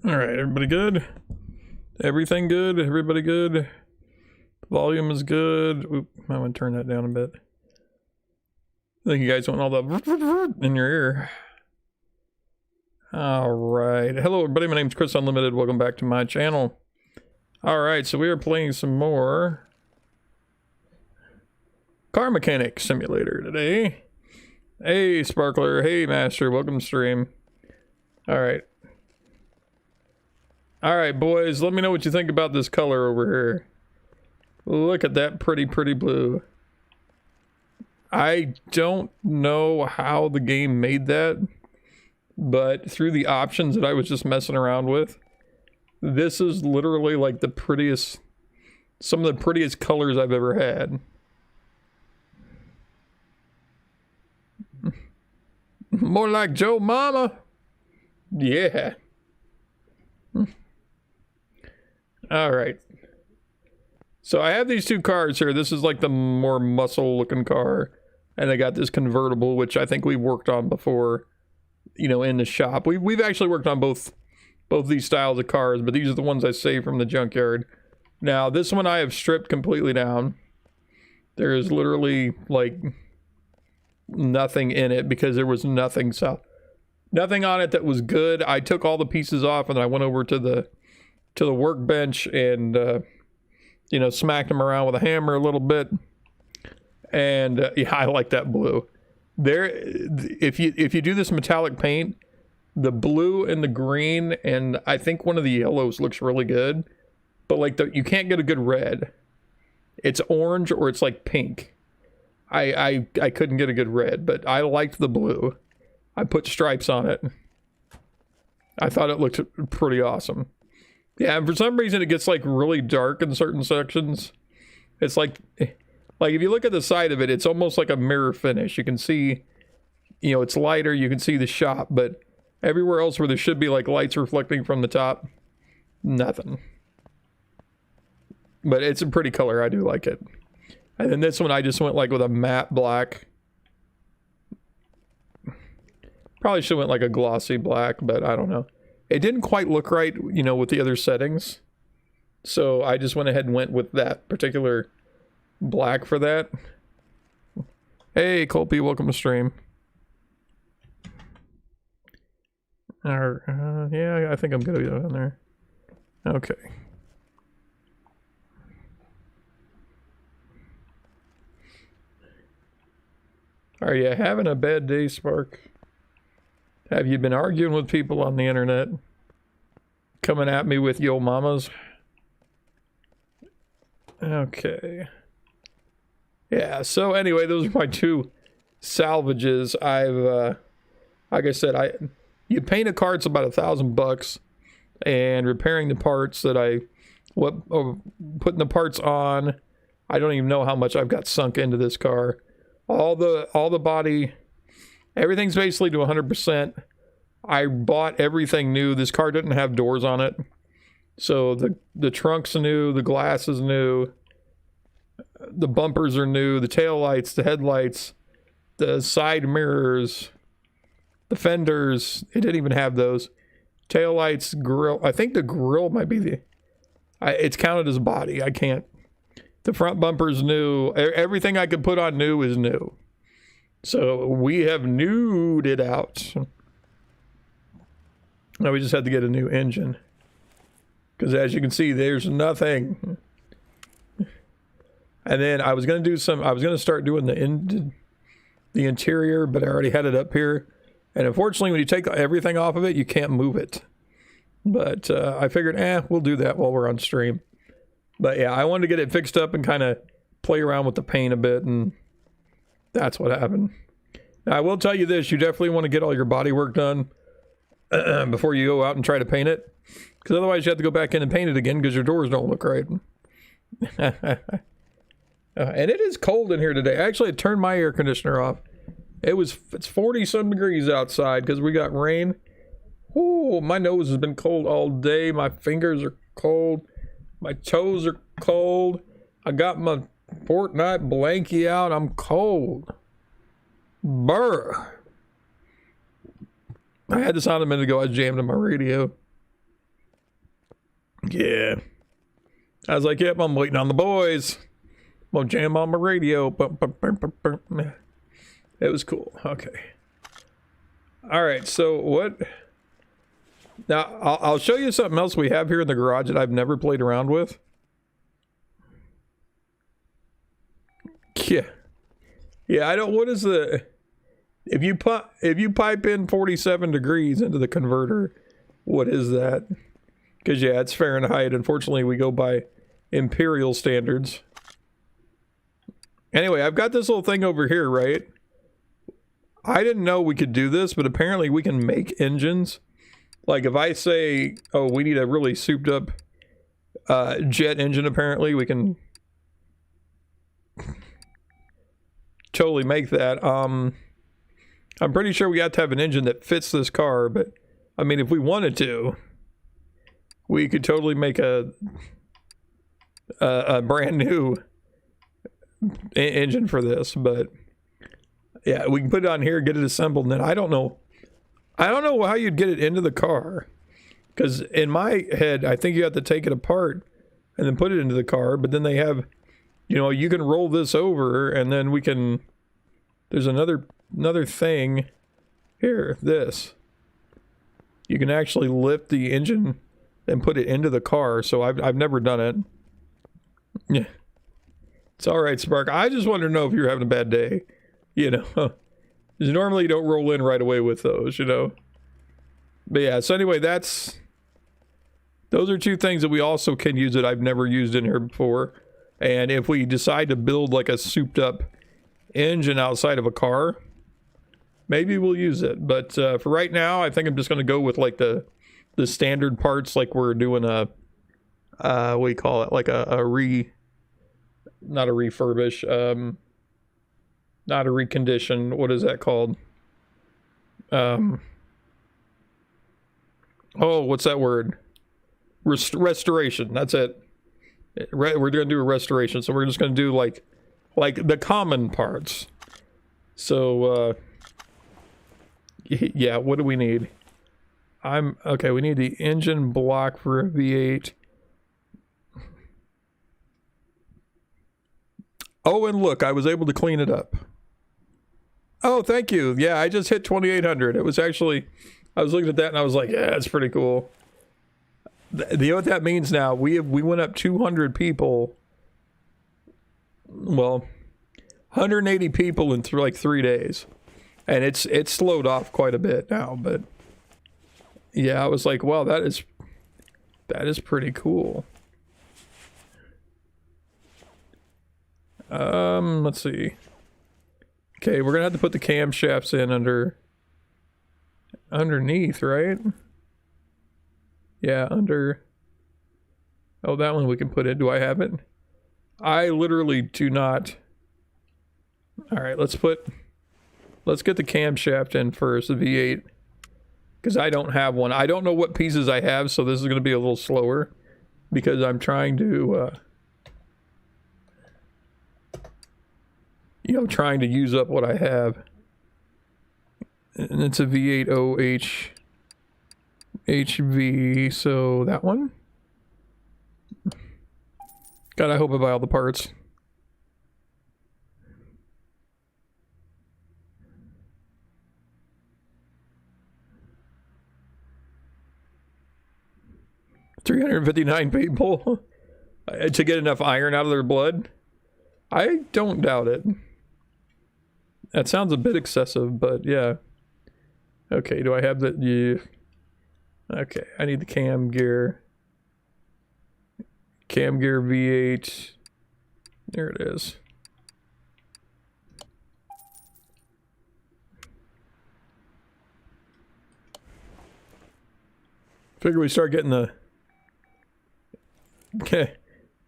All right, everybody good? Everything good? Everybody good? Volume is good. Oop, I want to turn that down a bit. I think you guys want all the in your ear. All right. Hello, everybody. My name's Chris Unlimited. Welcome back to my channel. All right, so we are playing some more Car Mechanic Simulator today. Hey, Sparkler. Hey, Master. Welcome to stream. All right. All right, boys. Let me know what you think about this color over here. Look at that pretty blue. I don't know how the game made that, but through the options that I was just messing around with, this is literally like the prettiest, some of the prettiest colors I've ever had. More like Joe Mama. Yeah. All right. So I have these two cars here. This is like the more muscle looking car. And I got this convertible, which I think we worked on before, you know, in the shop. We've actually worked on both these styles of cars, but these are the ones I saved from the junkyard. Now, this one I have stripped completely down. There is literally like nothing in it because there was nothing on it that was good. I took all the pieces off and then I went over to the workbench and you know, smacked them around with a hammer a little bit. And yeah, I like that blue. There, if you do this metallic paint, the blue and the green and I think one of the yellows looks really good, but like you can't get a good red. It's orange or it's like pink. I couldn't get a good red, but I liked the blue. I put stripes on it. I thought it looked pretty awesome. Yeah, and for some reason it gets like really dark in certain sections. It's like if you look at the side of it, it's almost like a mirror finish. You can see, you know, it's lighter, you can see the shop, but everywhere else where there should be like lights reflecting from the top, nothing. But it's a pretty color, I do like it. And then this one I just went like with a matte black. Probably should have went like a glossy black, but I don't know. It didn't quite look right, you know, with the other settings. So I just went ahead and went with that particular black for that. Hey, Colby, welcome to stream. Yeah, I think I'm gonna go down there. Okay. Are you having a bad day, Spark? Have you been arguing with people on the internet? Coming at me with yo mamas? Okay. Yeah, so anyway, those are my two salvages. I've, like I said, you paint a car, it's about $1,000, and repairing the parts that putting the parts on, I don't even know how much I've got sunk into this car. All the body, everything's basically to 100%. I bought everything new. This car didn't have doors on it. So the trunk's new, the glass is new, the bumpers are new, the tail lights, the headlights, the side mirrors, the fenders, it didn't even have those. Tail lights, grill, I think the grill might be it's counted as body, I can't. The front bumper's new. Everything I could put on new is new. So we have newed it out. Now we just had to get a new engine. Because as you can see, there's nothing. And then I was going to start doing the interior, but I already had it up here. And unfortunately, when you take everything off of it, you can't move it. But I figured, we'll do that while we're on stream. But yeah, I wanted to get it fixed up and kind of play around with the paint a bit, and that's what happened. Now, I will tell you this, you definitely want to get all your body work done before you go out and try to paint it, because otherwise you have to go back in and paint it again because your doors don't look right. And it is cold in here today. Actually, I turned my air conditioner off. It's 40-some degrees outside because we got rain. Oh, my nose has been cold all day. My fingers are cold. My toes are cold. I got my Fortnite blankie out. I'm cold. Brr. I had this on a minute ago. I jammed in my radio. Yeah. I was like, yep, I'm waiting on the boys. I'm gonna jam on my radio. It was cool. Okay. All right, so what? Now, I'll show you something else we have here in the garage that I've never played around with. Yeah. Yeah, I don't, what is the, if you pipe in 47 degrees into the converter, what is that? Because, yeah, it's Fahrenheit. Unfortunately, we go by imperial standards. Anyway, I've got this little thing over here, right? I didn't know we could do this, but apparently we can make engines. Like, if I say, oh, we need a really souped up jet engine, apparently, we can totally make that. I'm pretty sure we have to have an engine that fits this car, but, I mean, if we wanted to, we could totally make a brand new engine for this, but yeah, we can put it on here, get it assembled, and then I don't know how you'd get it into the car, because in my head, I think you have to take it apart and then put it into the car, but then they have, you know, you can roll this over, and then we can, there's another thing here, this. You can actually lift the engine and put it into the car, so I've never done it. Yeah. It's alright, Spark. I just wanted to know if you're having a bad day. You know. Because normally you don't roll in right away with those, you know. But yeah, so anyway, those are two things that we also can use that I've never used in here before. And if we decide to build like a souped up engine outside of a car, maybe we'll use it. But for right now, I think I'm just going to go with like the standard parts, like we're doing a, what do you call it? Like not a refurbish, not a recondition. What is that called? Oh, what's that word? Restoration. That's it. We're going to do a restoration. So we're just going to do like the common parts. So, yeah, what do we need? Okay, we need the engine block for a V8. Oh, and look, I was able to clean it up. Oh, thank you. Yeah, I just hit 2,800. It was actually, I was looking at that and I was like, yeah, that's pretty cool. You know what that means now? We went up 200 people. Well, 180 people in like 3 days. And it's slowed off quite a bit now, but yeah, I was like, wow, that is pretty cool. Let's see. Okay, we're gonna have to put the camshafts in underneath, right? Yeah, under. Oh, that one we can put in. Do I have it? I literally do not. All right, let's get the camshaft in first, the V8, because I don't have one. I don't know what pieces I have, so this is gonna be a little slower because I'm trying to. You know, trying to use up what I have. And it's a V8 HV, so that one. God, I hope I buy all the parts. $359 people to get enough iron out of their blood. I don't doubt it. That sounds a bit excessive, but yeah. Okay, do I have the... Yeah. Okay, I need the cam gear. Cam gear V8. There it is. Figure we start getting the... Okay.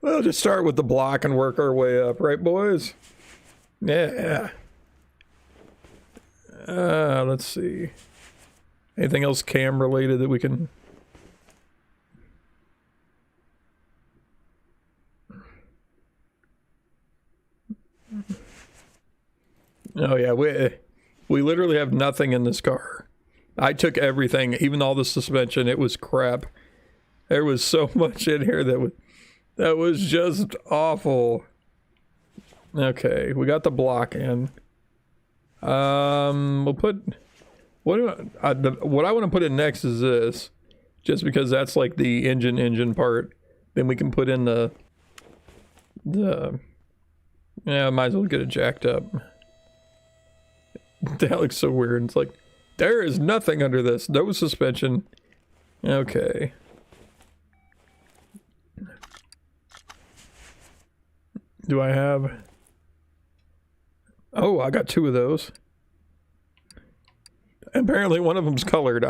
We'll just start with the block and work our way up, right, boys? Yeah. Let's see. Anything else cam related that we can... Oh yeah, we literally have nothing in this car. I took everything, even all the suspension. It was crap. There was so much in here that was just awful. Okay, we got the block in. We'll put what I want to put in next is this, just because that's like the engine part. Then we can put in the yeah, might as well get it jacked up. That looks so weird. It's like there is nothing under this. No suspension. Okay. Do I have? Oh, I got 2 of those. Apparently one of them's colored.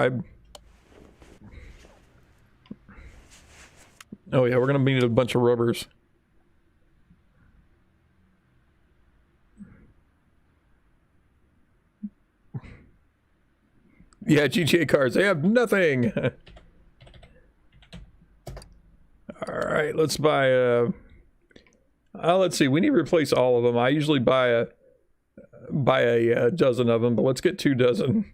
Oh yeah, we're gonna need a bunch of rubbers. Yeah, GTA cars, they have nothing. Alright, let's buy let's see, we need to replace all of them. I usually buy a dozen of them, but let's get 2 dozen.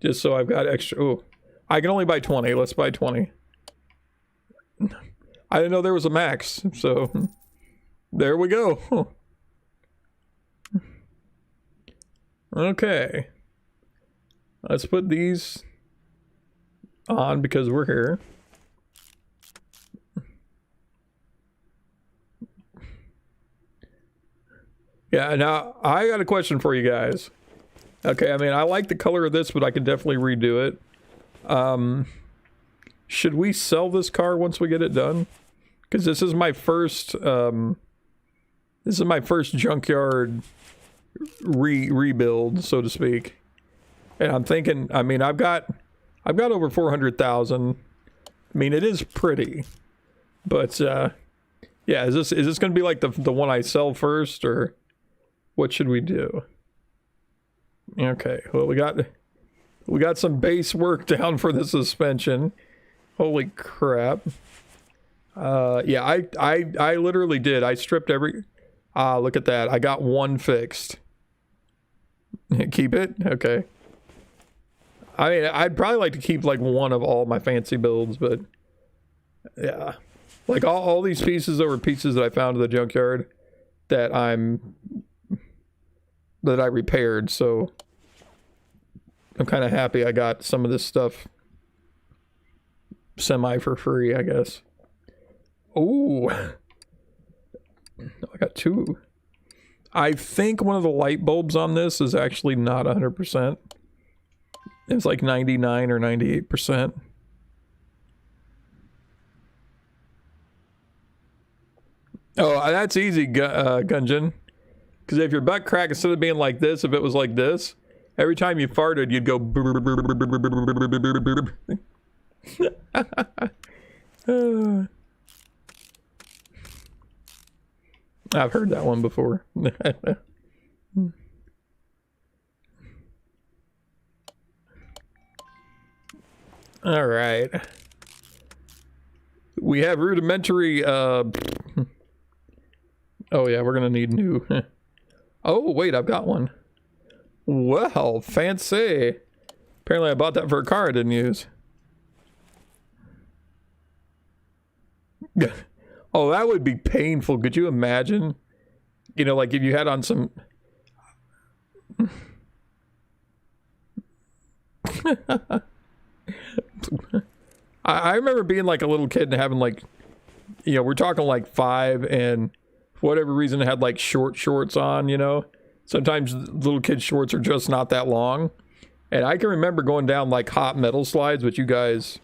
Just so I've got extra. Oh, I can only buy 20. Let's buy 20. I didn't know there was a max, so there we go. Okay. Let's put these on because we're here. Yeah, now I got a question for you guys. Okay, I mean, I like the color of this, but I could definitely redo it. Should we sell this car once we get it done? Because this is my first junkyard rebuild, so to speak. And I'm thinking, I mean, I've got over 400,000. I mean, it is pretty, but yeah, is this going to be like the one I sell first, or what should we do? Okay, well, we got some base work down for the suspension. Holy crap. Yeah, I literally did. I stripped every... look at that. I got 1 fixed. Keep it? Okay. I mean, I'd probably like to keep like 1 of all my fancy builds, but yeah. Like all these pieces over pieces that I found in the junkyard that I repaired, so I'm kind of happy I got some of this stuff semi for free, I guess. Oh, I got 2. I think one of the light bulbs on this is actually not 100%. It's like 99 or 98%. Oh, that's easy, Gungeon. Because if your butt crack, instead of being like this, if it was like this, every time you farted, you'd go... I've heard that one before. All right. We have rudimentary, oh yeah, we're gonna need new. Oh, wait, I've got one. Well, fancy. Apparently I bought that for a car I didn't use. Oh, that would be painful. Could you imagine? You know, like if you had on some... I remember being like a little kid and having like, you know, we're talking like 5, and for whatever reason had like short shorts on, you know. Sometimes little kids' shorts are just not that long. And I can remember going down like hot metal slides, but you guys,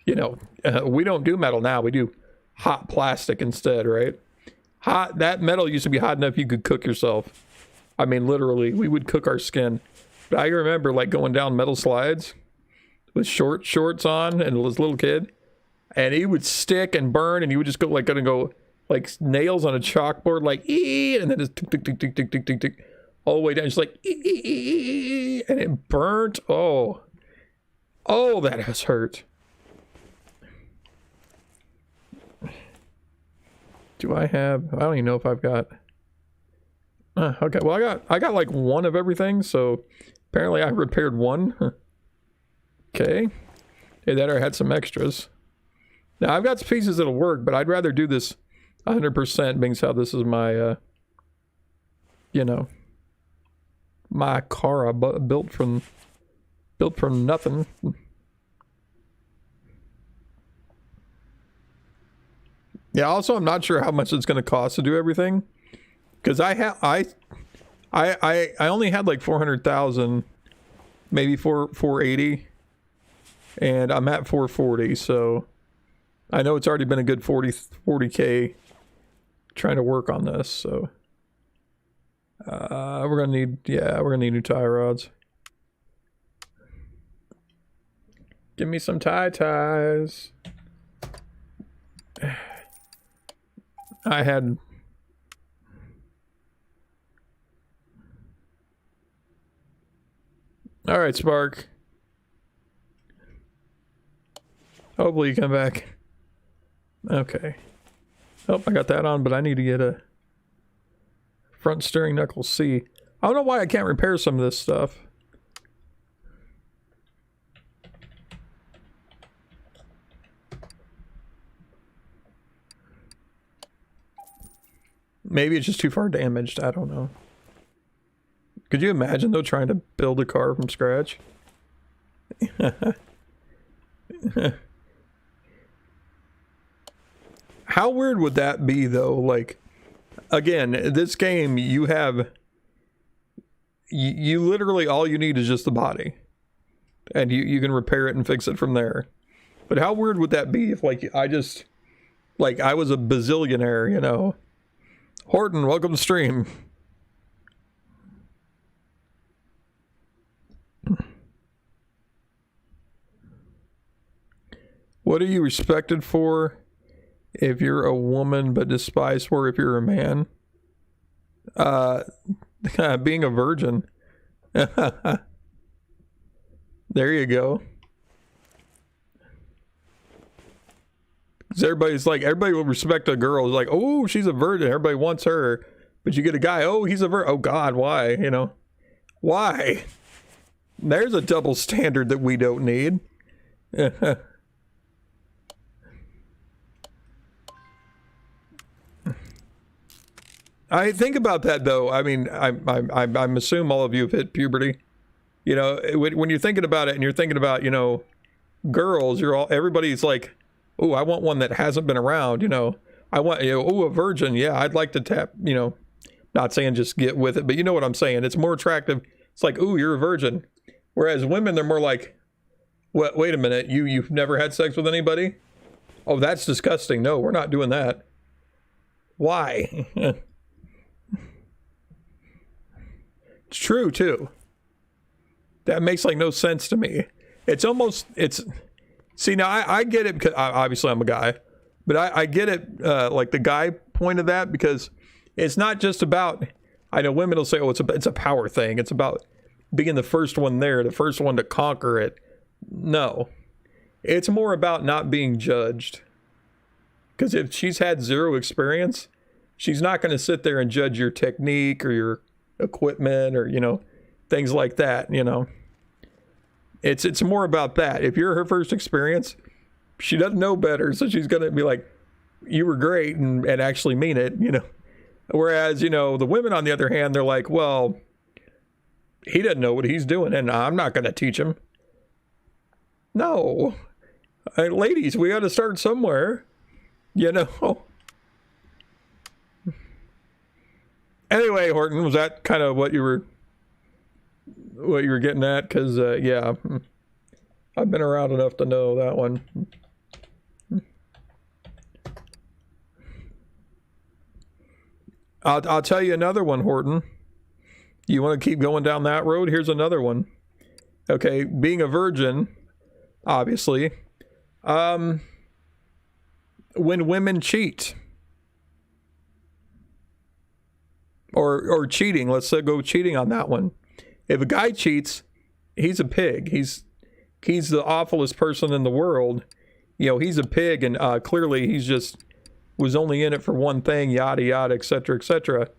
you know, we don't do metal now. We do hot plastic instead, right? That metal used to be hot enough you could cook yourself. I mean, literally, we would cook our skin. But I remember like going down metal slides with short shorts on and this little kid, and he would stick and burn, and he would just go like like nails on a chalkboard, like ee, and then just tick tick tick tick tick tick tick tick all the way down, just like ee, and it burnt. Oh, that has hurt. Do I have? I don't even know if I've got. Okay, well I got like 1 of everything, so apparently I repaired 1. Okay. Hey, that I had some extras. Now, I've got some pieces that'll work, but I'd rather do this 100%, being how this is my, you know, my car I built from nothing. Yeah, also, I'm not sure how much it's going to cost to do everything. Because I only had like 400,000, maybe 480. And I'm at 440, so I know it's already been a good 40K trying to work on this, so we're gonna need new tie rods. Give me some ties. I had all right, Spark. Hopefully you come back. Okay. Oh, I got that on, but I need to get a front steering knuckle C. I don't know why I can't repair some of this stuff. Maybe it's just too far damaged. I don't know. Could you imagine, though, trying to build a car from scratch? How weird would that be, though? Like, again, this game, you literally, all you need is just the body. And you can repair it and fix it from there. But how weird would that be if, like, I was a bazillionaire, you know? Horton, welcome to stream. What are you respected for if you're a woman, but despised for if you're a man? Being a virgin. There you go. Because everybody will respect a girl. It's like, oh, she's a virgin. Everybody wants her. But you get a guy, oh, he's a virgin. Oh, God, why? You know? Why? There's a double standard that we don't need. I think about that, though. I mean, I'm assume all of you have hit puberty. You know, when you're thinking about it and you're thinking about, you know, girls, everybody's like, oh, I want one that hasn't been around, you know. I want, you know, oh, a virgin. Yeah, I'd like to tap, you know, not saying just get with it, but you know what I'm saying. It's more attractive. It's like, ooh, you're a virgin. Whereas women, they're more like, what? Wait a minute. You've never had sex with anybody? Oh, that's disgusting. No, we're not doing that. Why? It's true, too. That makes, like, no sense to me. See, now, I get it, because obviously I'm a guy, but I get it, like, the guy point of that, because it's not just about, I know women will say, oh, it's a power thing. It's about being the first one there, the first one to conquer it. No. It's more about not being judged. Because if she's had zero experience, she's not going to sit there and judge your technique or your equipment or, you know, things like that, you know. It's more about that. If you're her first experience, she doesn't know better, so she's going to be like, you were great, and actually mean it, you know. Whereas, you know, the women, on the other hand, they're like, well, he doesn't know what he's doing, and I'm not going to teach him. No. Ladies, we got to start somewhere, you know. Anyway, Horton, was that kind of what you were getting at? Because, yeah, I've been around enough to know that one. I'll tell you another one, Horton. You want to keep going down that road? Here's another one. Okay, being a virgin, obviously. When women cheat. Or cheating. Let's go cheating on that one. If a guy cheats, he's a pig. He's the awfulest person in the world. You know, he's a pig, and clearly he's just was only in it for one thing, yada yada, etc., etc.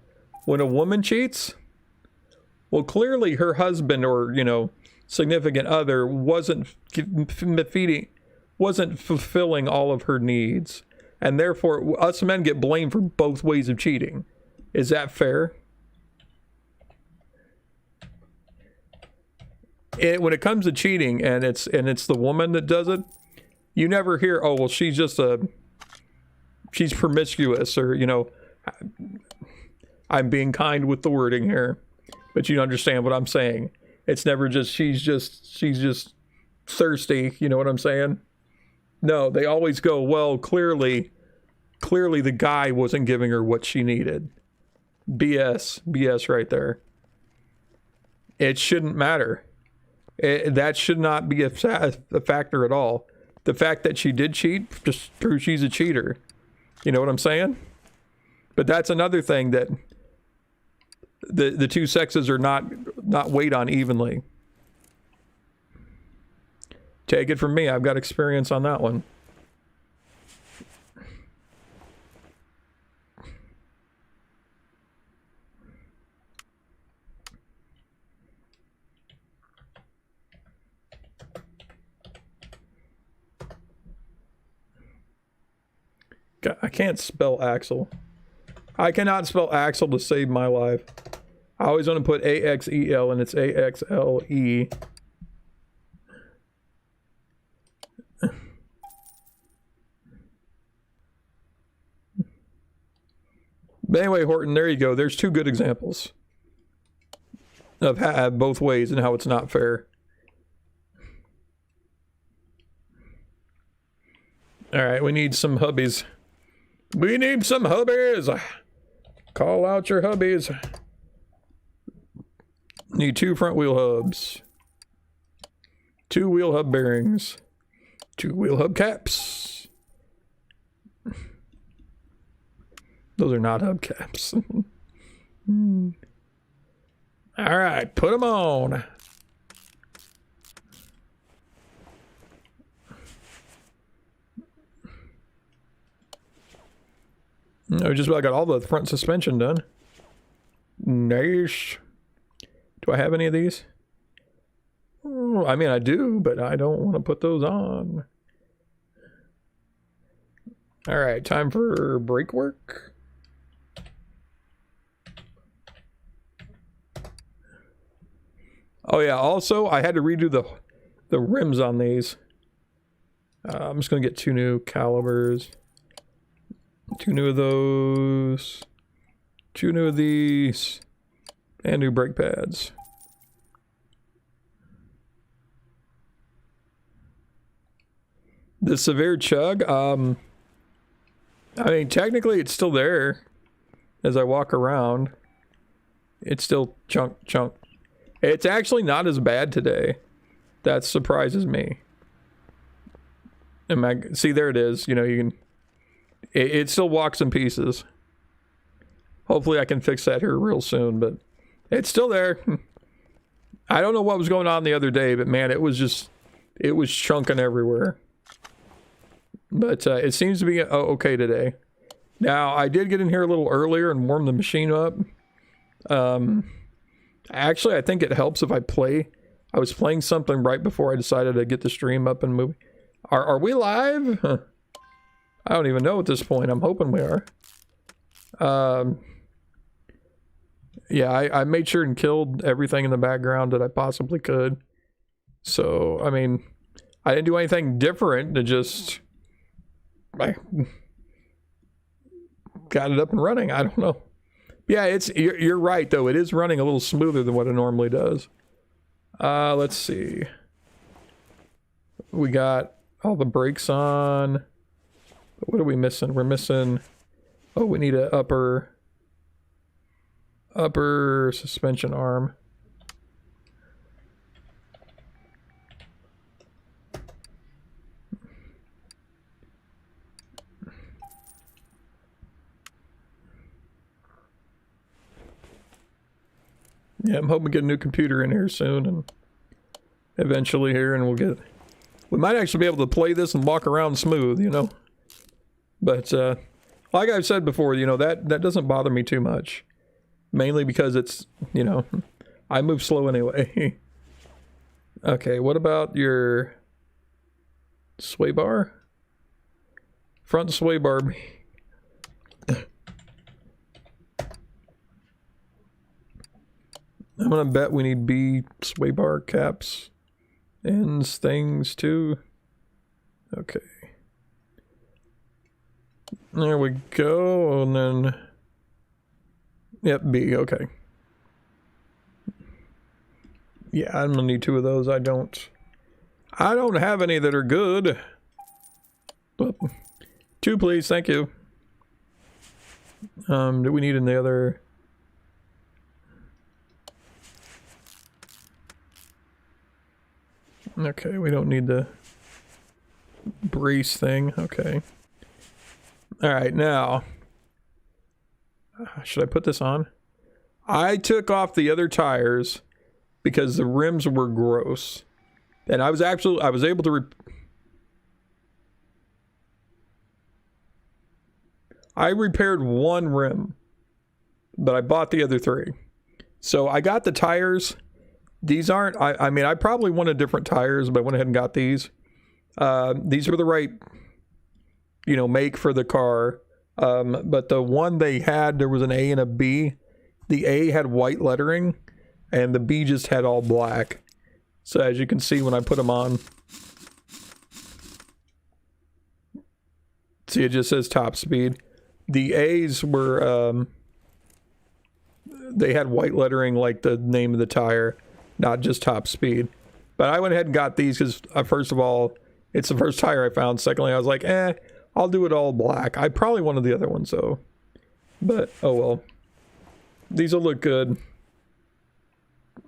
When a woman cheats, well, clearly her husband or, you know, significant other wasn't wasn't fulfilling all of her needs. And therefore, us men get blamed for both ways of cheating. Is that fair? When it comes to cheating, and it's the woman that does it, you never hear, oh, well, she's promiscuous, or, you know, I'm being kind with the wording here, but you understand what I'm saying. It's never just, she's just thirsty, you know what I'm saying? No, they always go, well, clearly the guy wasn't giving her what she needed. BS right there. It shouldn't matter. That should not be a factor at all. The fact that she did cheat just proves she's a cheater. You know what I'm saying? But that's another thing, that the two sexes are not weighed on evenly. Take it from me, I've got experience on that one. I can't spell Axel. I cannot spell Axel to save my life. I always want to put A-X-E-L and it's A-X-L-E. But anyway, Horton, there you go. There's two good examples of both ways and how it's not fair. All right, we need some hubbies. We need some hubbies. Call out your hubbies. Need 2 front wheel hubs. 2 wheel hub bearings. 2 wheel hub caps. Those are not hub caps. All right, put them on. I just about got all the front suspension done. Nice. Do I have any of these? Oh, I mean, I do, but I don't want to put those on. All right, time for brake work. Oh yeah, also I had to redo the rims on these. I'm just gonna get 2 new calibers. 2 new of those, 2 new of these, and new brake pads. The severe chug, I mean, technically it's still there as I walk around. It's still chunk. It's actually not as bad today. That surprises me. See, there it is. You know, you can... It still walks in pieces. Hopefully I can fix that here real soon, but it's still there. I don't know what was going on the other day, but man, it was chunking everywhere. But it seems to be okay today. Now, I did get in here a little earlier and warm the machine up. Actually, I think it helps if I play. I was playing something right before I decided to get the stream up and moving. Are we live? Huh. I don't even know at this point. I'm hoping we are. Yeah, I made sure and killed everything in the background that I possibly could. So, I mean, I didn't do anything different to just... I got it up and running. I don't know. Yeah, you're right, though. It is running a little smoother than what it normally does. Let's see. We got all the brakes on... What are we missing? We're missing... Oh, we need an upper suspension arm. Yeah, I'm hoping to get a new computer in here soon, and eventually here, and we might actually be able to play this and walk around smooth, you know? But, like I've said before, you know, that doesn't bother me too much. Mainly because it's, you know, I move slow anyway. Okay, what about your... Sway bar? Front sway bar. I'm gonna bet we need B sway bar caps. Ends, things too. Okay. There we go, and then... Yep, B, okay. Yeah, I'm gonna need 2 of those. I don't have any that are good. But 2 please, thank you. Do we need any other... Okay, we don't need the brace thing. Okay. Alright, now... should I put this on? I took off the other tires because the rims were gross. And I was able to... I repaired 1 rim, but I bought the other 3. So I got the tires... These aren't, I mean, I probably wanted different tires, but I went ahead and got these. These are the right, you know, make for the car. But the one they had, there was an A and a B. The A had white lettering, and the B just had all black. So as you can see when I put them on, see, it just says top speed. The A's were, they had white lettering like the name of the tire. Not just top speed. But I went ahead and got these because, first of all, it's the first tire I found. Secondly, I was like, I'll do it all black. I probably wanted the other ones, though. But, oh well. These will look good.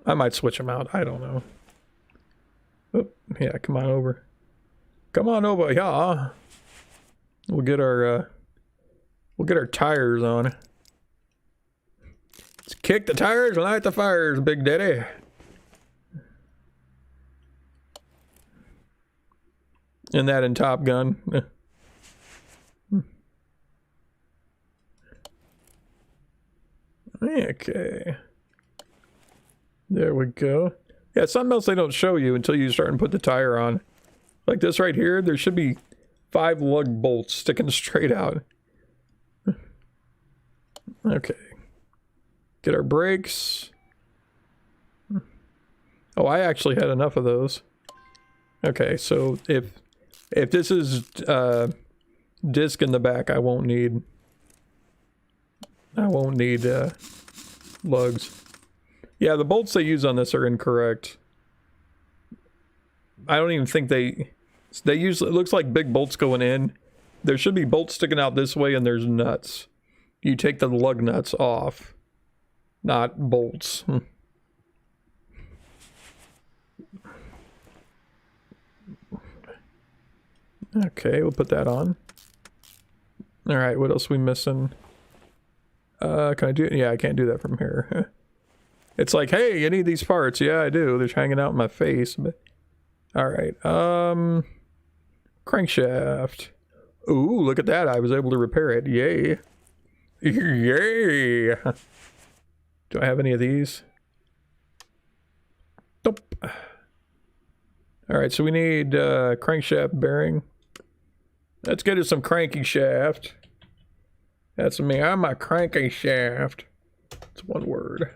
I might switch them out. I don't know. Oh, yeah, come on over. Come on over, yeah. We'll get our tires on. Let's kick the tires and light the fires, Big Daddy. And that in Top Gun. Okay. There we go. Yeah, something else they don't show you until you start and put the tire on. Like this right here, there should be 5 lug bolts sticking straight out. Okay. Get our brakes. Oh, I actually had enough of those. Okay, so if this is disc in the back, I won't need lugs. Yeah, the bolts they use on this are incorrect. I don't even think they use, it looks like big bolts going in. There should be bolts sticking out this way and there's nuts. You take the lug nuts off, not bolts. Okay, we'll put that on. Alright, what else are we missing? Can I do it? Yeah, I can't do that from here. It's like, hey, you need these parts. Yeah, I do. They're hanging out in my face. But alright, crankshaft. Ooh, look at that. I was able to repair it. Yay. Yay. Do I have any of these? Nope. Alright, so we need crankshaft bearing. Let's get us some cranky shaft. That's me. I'm a cranky shaft. It's one word.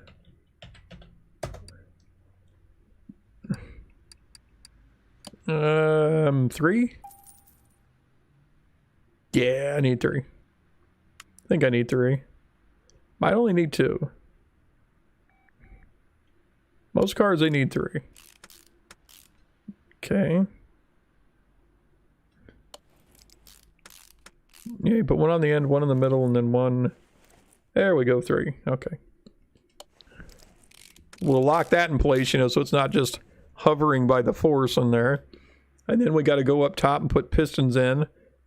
Three? Yeah, I need 3. I think I need 3. I only need 2. Most cars, they need 3. Okay. Yeah, you put one on the end, one in the middle, and then one... There we go, 3. Okay. We'll lock that in place, you know, so it's not just hovering by the force in there. And then we got to go up top and put pistons in.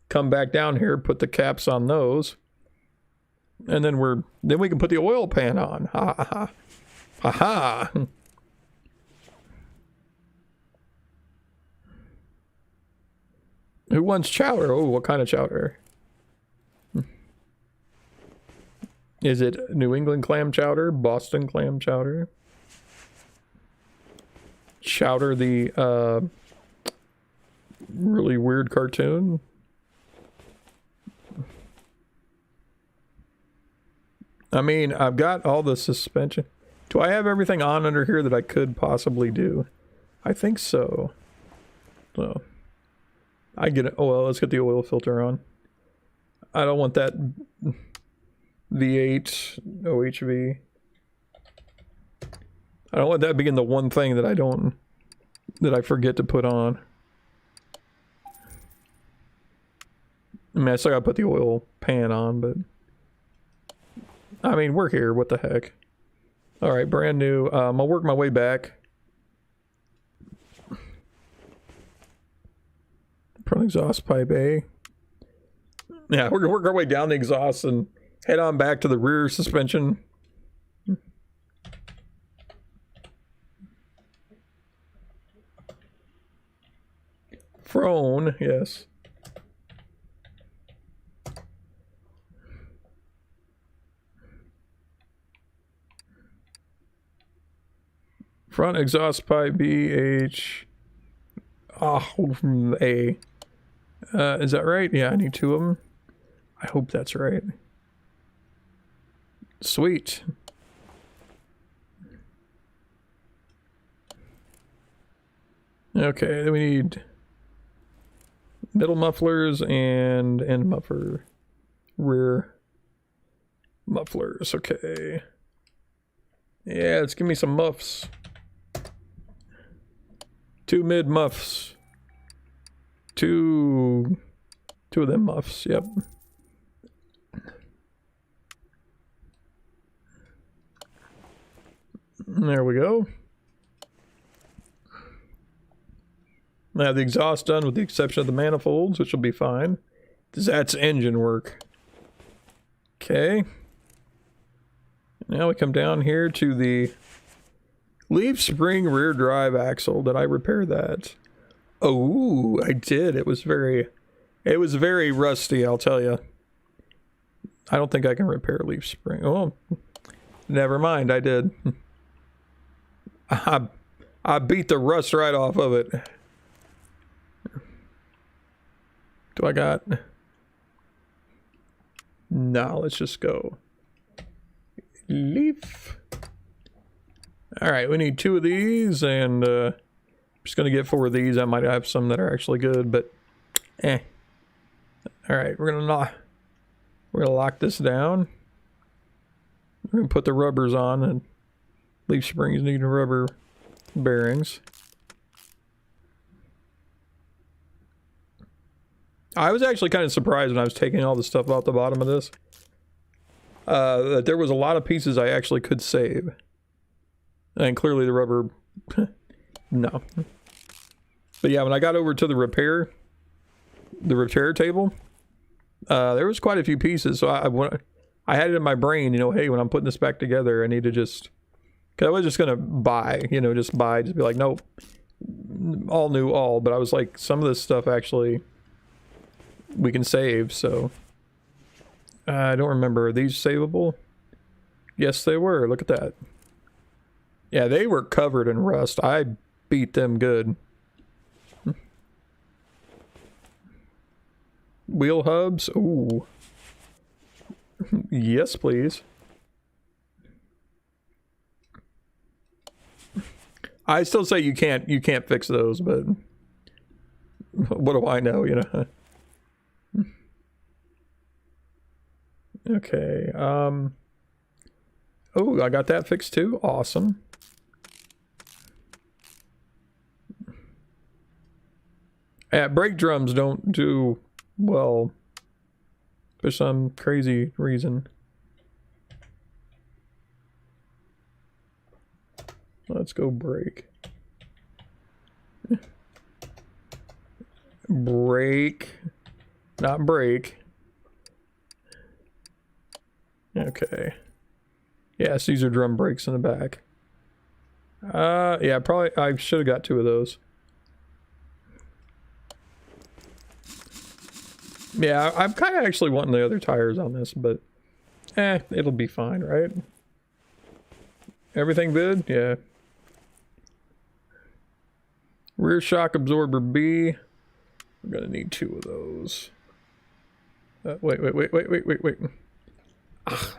Come back down here, put the caps on those. And then we can put the oil pan on. Ha ha ha. Ha ha. Who wants chowder? Oh, what kind of chowder? Is it New England clam chowder? Boston clam chowder? Chowder the really weird cartoon. I mean, I've got all the suspension. Do I have everything on under here that I could possibly do? I think so. So, I get it. Oh, well, let's get the oil filter on. I don't want that V8 OHV. I don't want that being the one thing that I forget to put on. I mean, I still gotta put the oil pan on, but I mean, we're here. What the heck? All right, brand new. I'll work my way back. Front exhaust pipe A. Yeah, we're gonna work our way down the exhaust and head on back to the rear suspension. Frone, yes. Front exhaust pipe BH. A. Is that right? Yeah, I need 2 of them. I hope that's right. Sweet. Okay, then we need middle mufflers and end muffler. Rear mufflers, okay. Yeah, let's give me some muffs. 2 mid muffs. 2 of them muffs, yep. There we go. I have the exhaust done with the exception of the manifolds, which will be fine. That's engine work. Okay. Now we come down here to the leaf spring rear drive axle. Did I repair that? Oh, I did. It was very rusty, I'll tell you. I don't think I can repair a leaf spring. Oh, never mind, I did. I beat the rust right off of it. Do I got... No, let's just go. Leaf. Alright, we need 2 of these, and I'm just gonna get 4 of these. I might have some that are actually good, but Alright, we're gonna lock this down. We're gonna put the rubbers on, and leaf springs need rubber bearings. I was actually kind of surprised when I was taking all the stuff off the bottom of this. That there was a lot of pieces I actually could save. And clearly the rubber... no. But yeah, when I got over to the repair table, there was quite a few pieces. So I had it in my brain, you know, hey, when I'm putting this back together, I need to just... Because I was just going to buy, you know, just be like, nope. All new, all. But I was like, some of this stuff actually... we can save, so I don't remember. Are these savable? Yes, they were. Look at that. Yeah, they were covered in rust. I beat them good. Wheel hubs. Ooh. Yes, please. I still say you can't fix those, but what do I know, you know? Okay, oh, I got that fixed too. Awesome. Yeah, brake drums don't do well for some crazy reason. Let's go brake. Brake, not brake. Okay. Yes, these are drum brakes in the back. Yeah, probably I should have got 2 of those. Yeah, I'm kind of actually wanting the other tires on this, but it'll be fine, right? Everything good? Yeah. Rear shock absorber B. We're gonna need 2 of those. Wait. Ah.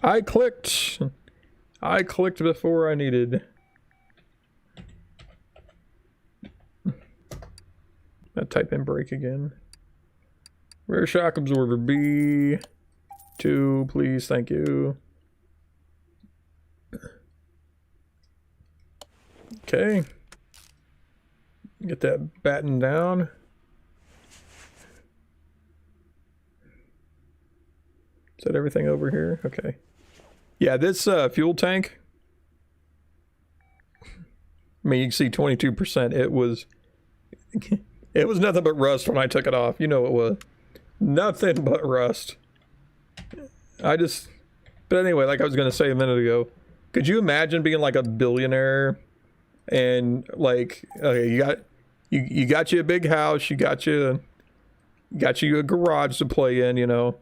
I clicked before I needed. I type in brake again. Rear shock absorber B. 2, please, thank you. Okay. Get that battened down. Is that everything over here? Okay. Yeah, this fuel tank, I mean, you can see 22%. It was nothing but rust when I took it off. You know it was. Nothing but rust. But anyway, like I was gonna say a minute ago, could you imagine being like a billionaire and like, okay, you got you a big house, you got you a garage to play in, you know,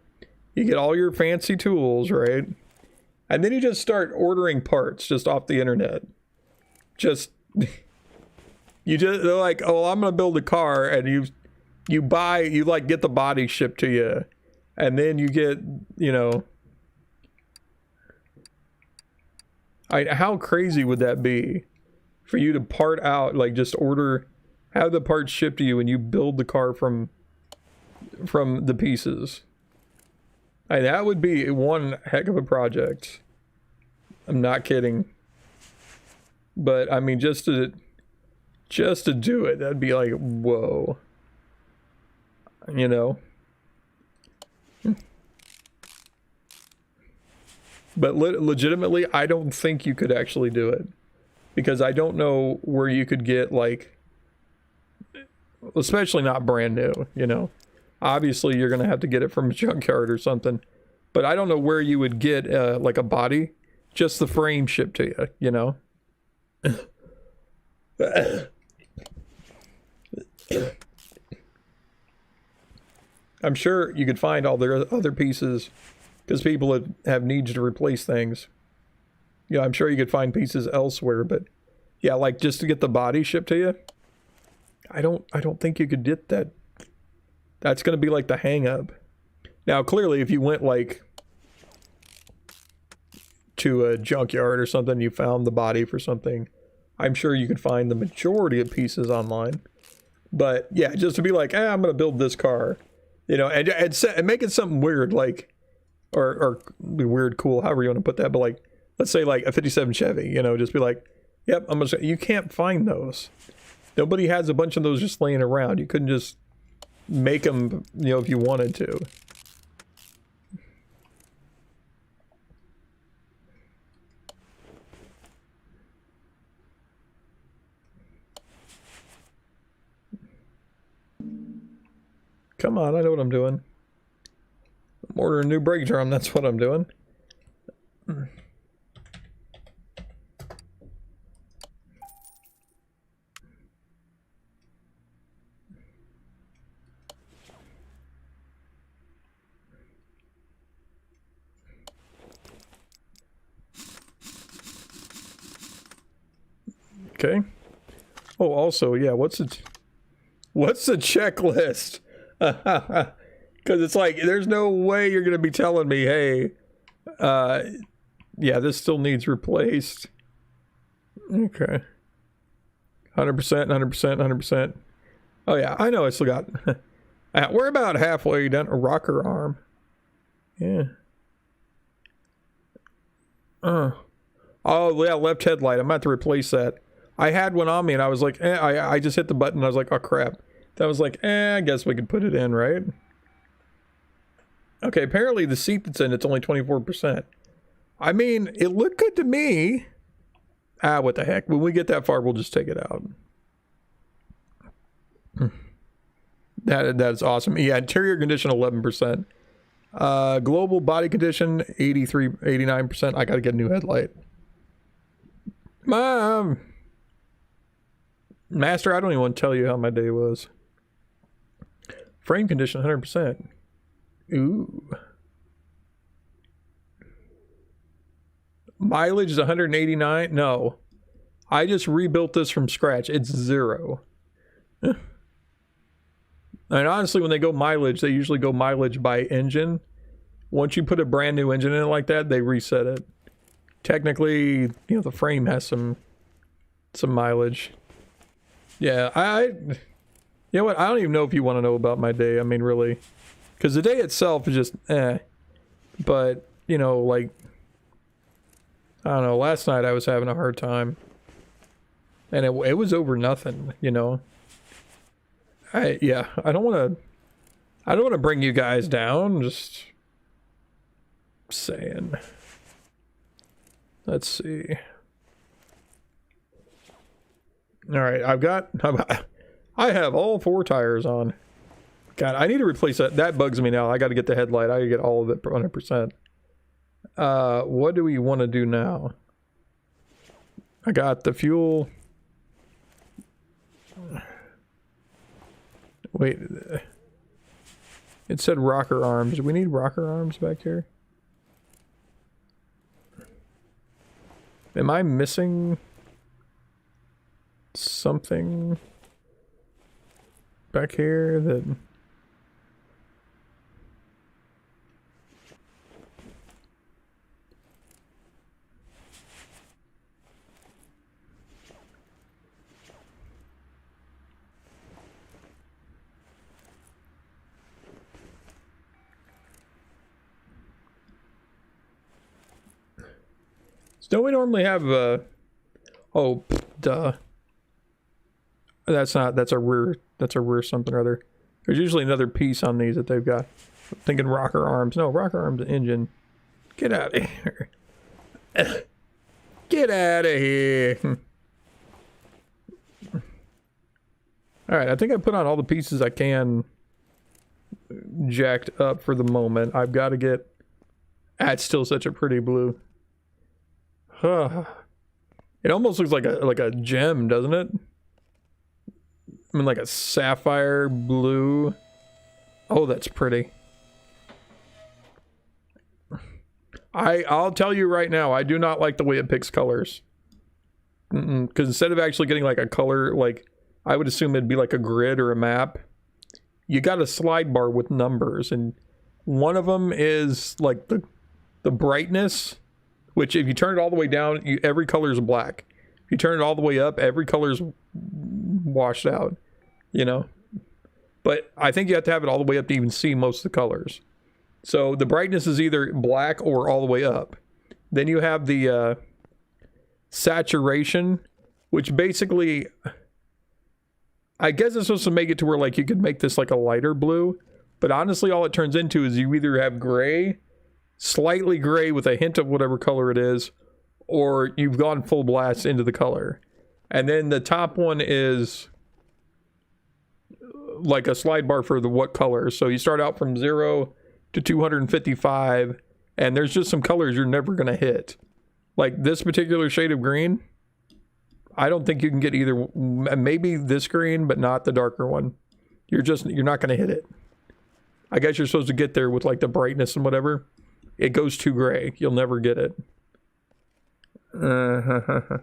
you get all your fancy tools, right? And then you just start ordering parts just off the internet. They're like, oh, I'm gonna build a car, and you like get the body shipped to you, and then you get, you know, how crazy would that be for you to part out, like just have the parts shipped to you and you build the car from the pieces? That would be one heck of a project. I'm not kidding. But I mean, just to do it, that'd be like, whoa. You know? But legitimately, I don't think you could actually do it. Because I don't know where you could get, like, especially not brand new, you know? Obviously, you're going to have to get it from a junkyard or something. But I don't know where you would get, like, a body. Just the frame shipped to you, you know? I'm sure you could find all their other pieces, because people have needs to replace things. Yeah, I'm sure you could find pieces elsewhere, but yeah, like just to get the body shipped to you, I don't think you could get that. That's going to be like the hang up. Now, clearly, if you went like to a junkyard or something, you found the body for something, I'm sure you could find the majority of pieces online. But yeah, just to be like, I'm going to build this car, you know, and make it something weird, like, or weird, cool, however you want to put that. But like, let's say like a 57 Chevy, you know, just be like, yep, you can't find those. Nobody has a bunch of those just laying around. You couldn't just make them, you know, if you wanted to. Come on, I know what I'm doing. I'm ordering a new brake drum, that's what I'm doing. Okay. Oh, also, yeah, what's the checklist? Because it's like, there's no way you're going to be telling me, hey, yeah, this still needs replaced. Okay. 100%, 100%, 100%. Oh, yeah, I know I still got... we're about halfway done. A rocker arm. Yeah. Oh, yeah, left headlight. I'm about to replace that. I had one on me, and I was like, I just hit the button, and I was like, oh, crap. That was like, I guess we could put it in, right? Okay, apparently the seat that's in, it's only 24%. I mean, it looked good to me. What the heck? When we get that far, we'll just take it out. That's awesome. Yeah, interior condition, 11%. Global body condition, 89%. I gotta get a new headlight. Master, I don't even want to tell you how my day was. Frame condition, 100%. Ooh. Mileage is 189. No. I just rebuilt this from scratch. It's 0. And honestly, when they go mileage, they usually go mileage by engine. Once you put a brand new engine in it like that, they reset it. Technically, you know, the frame has some mileage. Yeah, you know what? I don't even know if you want to know about my day. I mean, really. Because the day itself is just, But, you know, like, I don't know, last night I was having a hard time. And it was over nothing, you know. I don't want to bring you guys down, just saying. Let's see. All right, I have all 4 tires on. God, I need to replace that. That bugs me now. I got to get the headlight. I got to get all of it 100%. What do we want to do now? I got the fuel. Wait. It said rocker arms. Do we need rocker arms back here? Am I missing something back here that... Don't we normally have oh, duh. That's a rear something or other. There's usually another piece on these that they've got. I'm thinking rocker arms. No, rocker arms engine. Get out of here. Get out of here. Alright, I think I put on all the pieces I can jacked up for the moment. I've got to get... That's still such a pretty blue. It almost looks like a gem, doesn't it? I mean, like a sapphire blue. Oh, that's pretty. I'll tell you right now, I do not like the way it picks colors. Because instead of actually getting like a color, like I would assume it'd be like a grid or a map. You got a slide bar with numbers, and one of them is like the brightness. Which, if you turn it all the way down, every color is black. If you turn it all the way up, every color is washed out, you know? But I think you have to have it all the way up to even see most of the colors. So the brightness is either black or all the way up. Then you have the saturation, which basically, I guess it's supposed to make it to where like you could make this like a lighter blue. But honestly, all it turns into is you either have gray, slightly gray with a hint of whatever color it is, or you've gone full blast into the color. And then the top one is like a slide bar for the what color. So you start out from 0 to 255, and there's just some colors you're never going to hit. Like this particular shade of green, I don't think you can get either. Maybe this green, but not the darker one. You're not going to hit it. I guess you're supposed to get there with like the brightness and whatever. It goes too gray. You'll never get it. All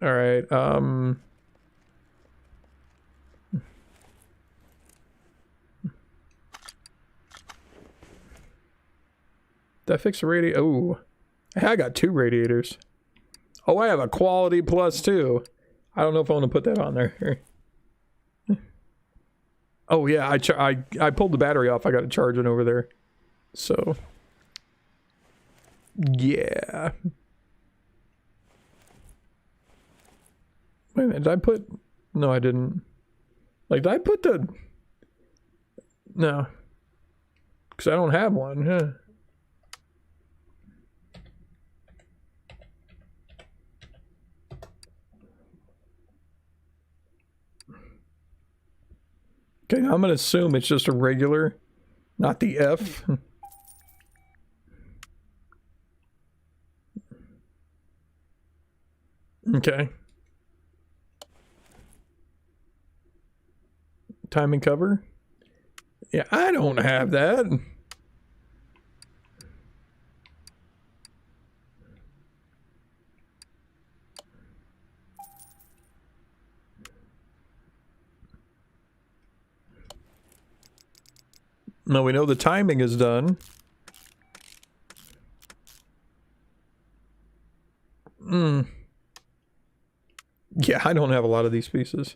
right. Did I fix the radiator? Oh, I got 2 radiators. Oh, I have a quality plus 2. I don't know if I want to put that on there. Oh yeah, I pulled the battery off. I got to charge it over there. So, yeah. Wait a minute, did I put... No, I didn't. Like, did I put the... No. Because I don't have one, huh? Okay, I'm going to assume it's just a regular, not the F. Okay. Timing cover? Yeah, I don't have that. Now we know the timing is done. Yeah, I don't have a lot of these pieces.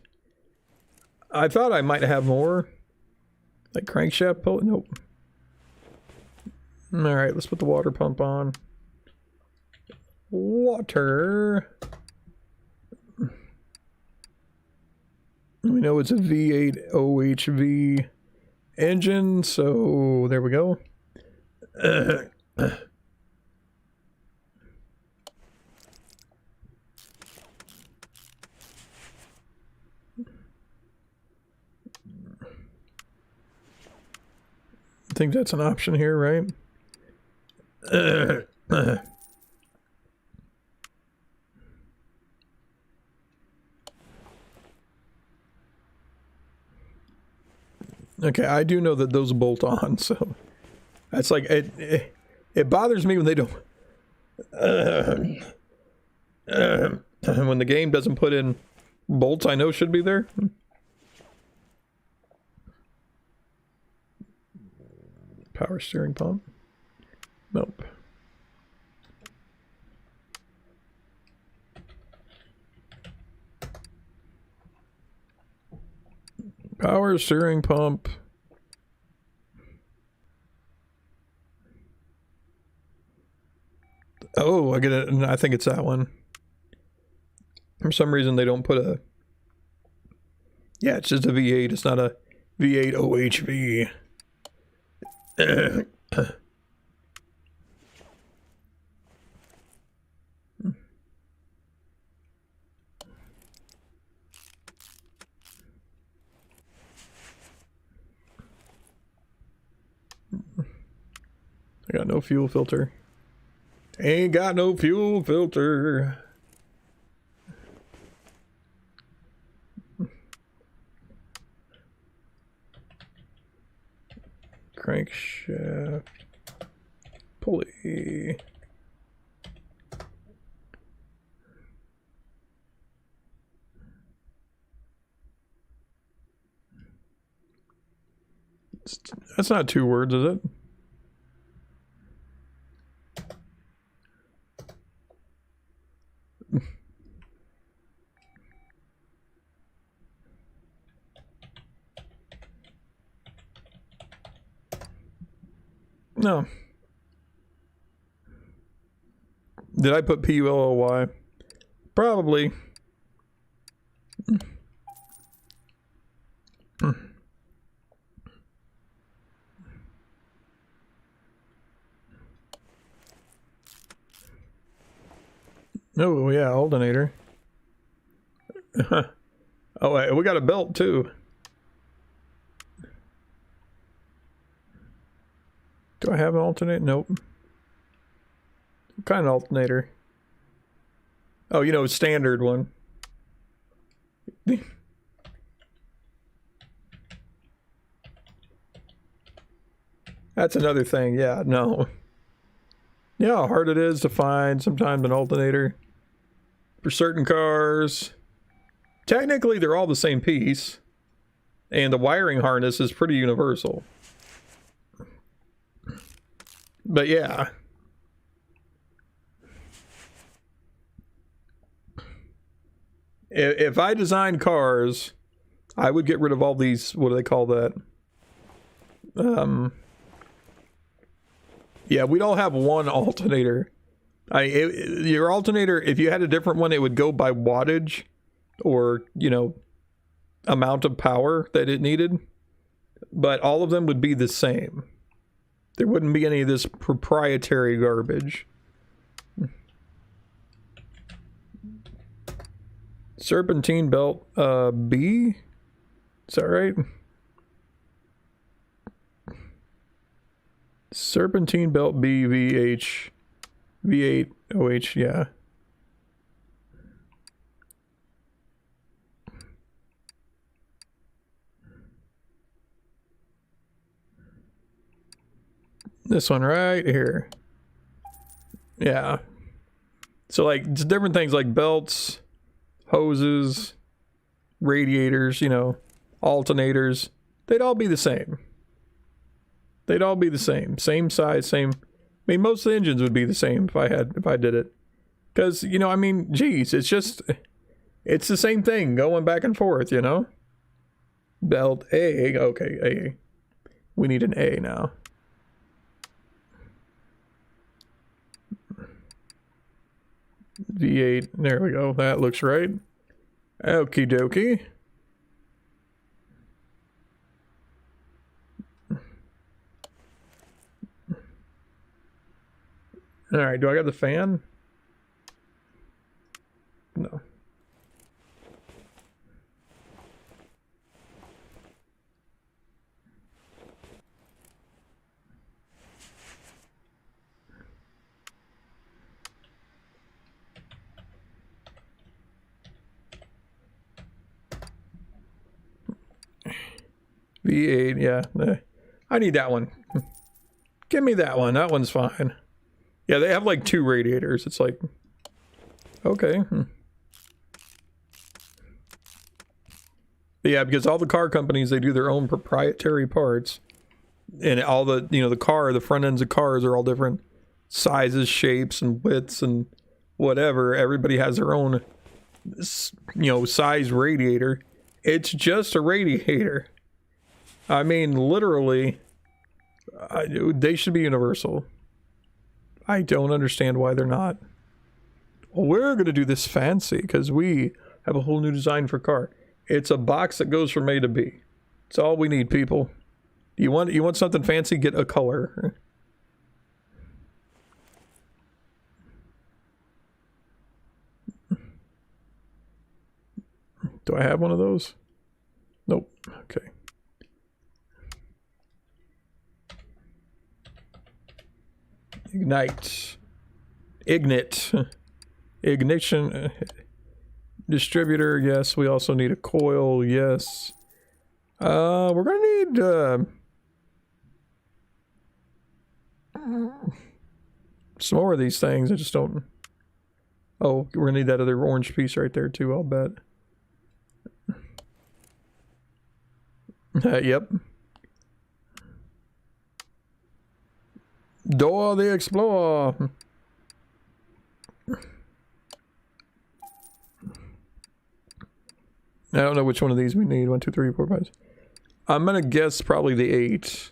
I thought I might have more. Like crankshaft pull. Nope. Alright, let's put the water pump on. Water. We know it's a V8 OHV engine, so there we go. I think that's an option here, right? Okay, I do know that those bolt on, so that's like it bothers me when they don't. When the game doesn't put in bolts I know should be there. Power steering pump. Nope. Power steering pump. Oh, I get it. I think it's that one. For some reason they don't put a... Yeah, it's just a V8. It's not a V8 OHV. I got no fuel filter. Ain't got no fuel filter. Crankshaft. Pulley. That's not 2 words, is it? No. Did I put P-U-L-L-Y? Probably. Oh, yeah, alternator. Oh, wait, we got a belt, too. Do I have an alternator? Nope. What kind of alternator? Oh, you know, standard one. That's another thing. Yeah, no. You know how hard it is to find sometimes an alternator for certain cars. Technically, they're all the same piece, and the wiring harness is pretty universal. But yeah. If I designed cars, I would get rid of all these, what do they call that? Yeah, we'd all have one alternator. Your alternator, if you had a different one, it would go by wattage or, you know, amount of power that it needed. But all of them would be the same. There wouldn't be any of this proprietary garbage. Serpentine belt, B? Is that right? Serpentine belt B, VH, V8, OH, yeah. This one right here. Yeah. So like different things like belts, hoses, radiators, you know, alternators, they'd all be the same. They'd all be the same size, same. I mean, most of the engines would be the same if I did it. Because, you know, I mean, geez, it's the same thing going back and forth, you know? Belt A, okay, A. We need an A now. V8, there we go, that looks right. Okie dokie. Alright, do I got the fan? No. V8, yeah. I need that one. Give me that one. That one's fine. Yeah, they have like 2 radiators. It's like, okay. Yeah, because all the car companies, they do their own proprietary parts. And all the, you know, the front ends of cars are all different sizes, shapes, and widths, and whatever. Everybody has their own, you know, size radiator. It's just a radiator. I mean, literally, they should be universal. I don't understand why they're not. Well, we're going to do this fancy because we have a whole new design for car. It's a box that goes from A to B. It's all we need, people. You want something fancy? Get a color. Do I have one of those? Nope. Okay. Ignite. Ignition. Distributor, yes. We also need a coil, yes. We're gonna need some more of these things. I just don't. Oh, we're gonna need that other orange piece right there too, I'll bet. Yep. Door the Explorer. I don't know which one of these we need. 1, 2, 3, 4, 5. I'm gonna guess probably the 8,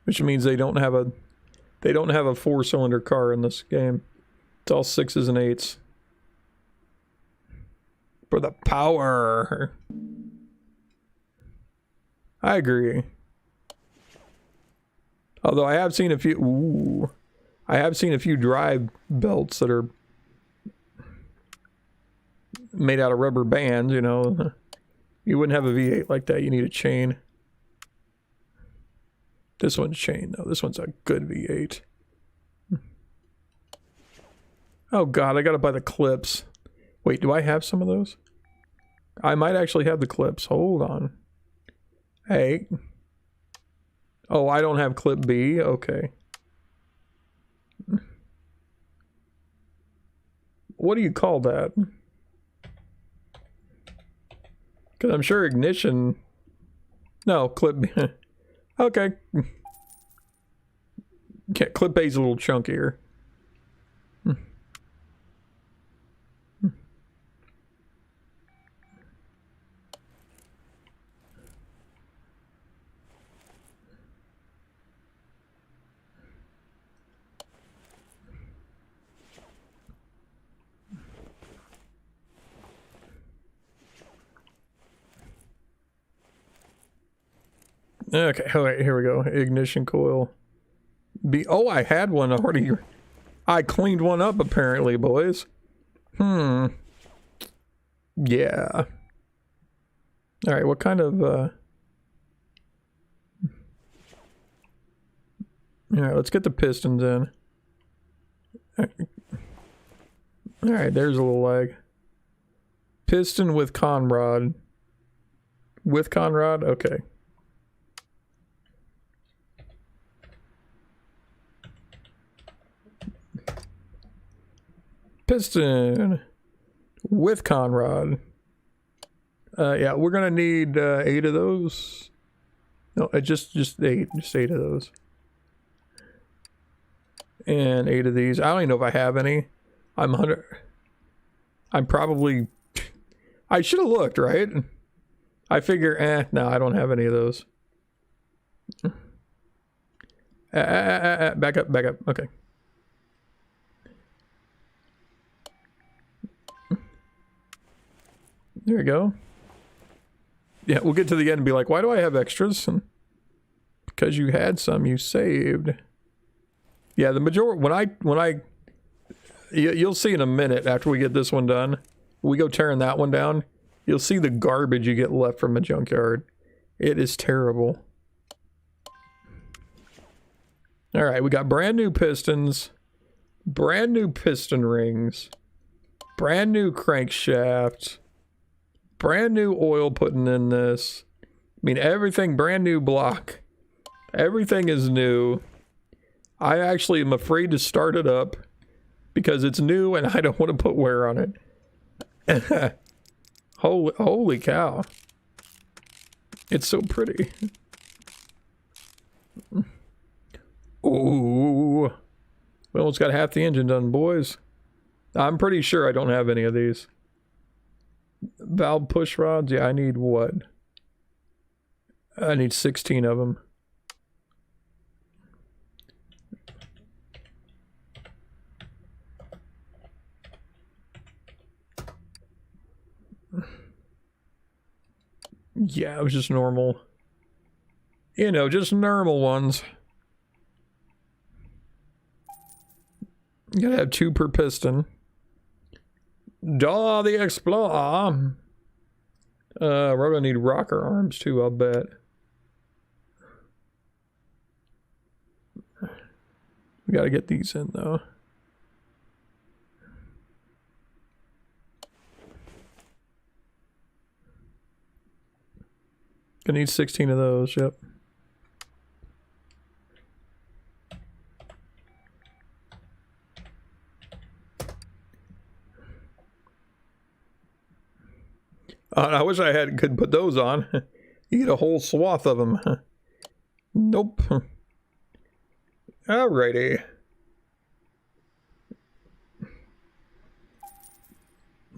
which means they don't have a 4-cylinder car in this game. It's all 6s and 8s for the power. I agree. Although I have seen a few. Ooh, I have seen a few drive belts that are made out of rubber bands, you know. You wouldn't have a V8 like that. You need a chain. This one's chain, though. This one's a good V8. Oh, God. I gotta buy the clips. Wait, do I have some of those? I might actually have the clips. Hold on. Hey. Oh, I don't have clip B? Okay. What do you call that? Because I'm sure ignition... No, clip B. Okay. Yeah, clip A's a little chunkier. Okay, alright, here we go. Ignition coil. B. Oh, I had one already. I cleaned one up, apparently, boys. Yeah. Alright, what kind of, Alright, let's get the pistons in. Alright, there's a little lag. Piston with conrod. With conrod? Okay. Piston with conrod. Yeah, we're gonna need 8 of those. No, just 8. Just 8 of those. And 8 of these. I don't even know if I have any. I'm probably... I should have looked, right? I figure, no, I don't have any of those. Back up. Okay. There we go. Yeah, we'll get to the end and be like, why do I have extras? And because you had some you saved. Yeah, the majority, when I you'll see in a minute after we get this one done, we go tearing that one down, you'll see the garbage you get left from a junkyard. It is terrible. All right, we got brand new pistons, brand new piston rings, brand new crankshaft, brand new oil putting in this. I mean, everything, brand new block. Everything is new. I actually am afraid to start it up because it's new and I don't want to put wear on it. Holy cow. It's so pretty. Ooh. We almost got half the engine done, boys. I'm pretty sure I don't have any of these. Valve push rods? Yeah, I need what? I need 16 of them. Yeah, it was just normal. You know, just normal ones. You gotta have 2 per piston. Daw the Explorer. We're gonna need rocker arms too, I'll bet. We gotta get these in though. Gonna need 16 of those, yep. I wish I could put those on. You get a whole swath of them. Nope. Alrighty.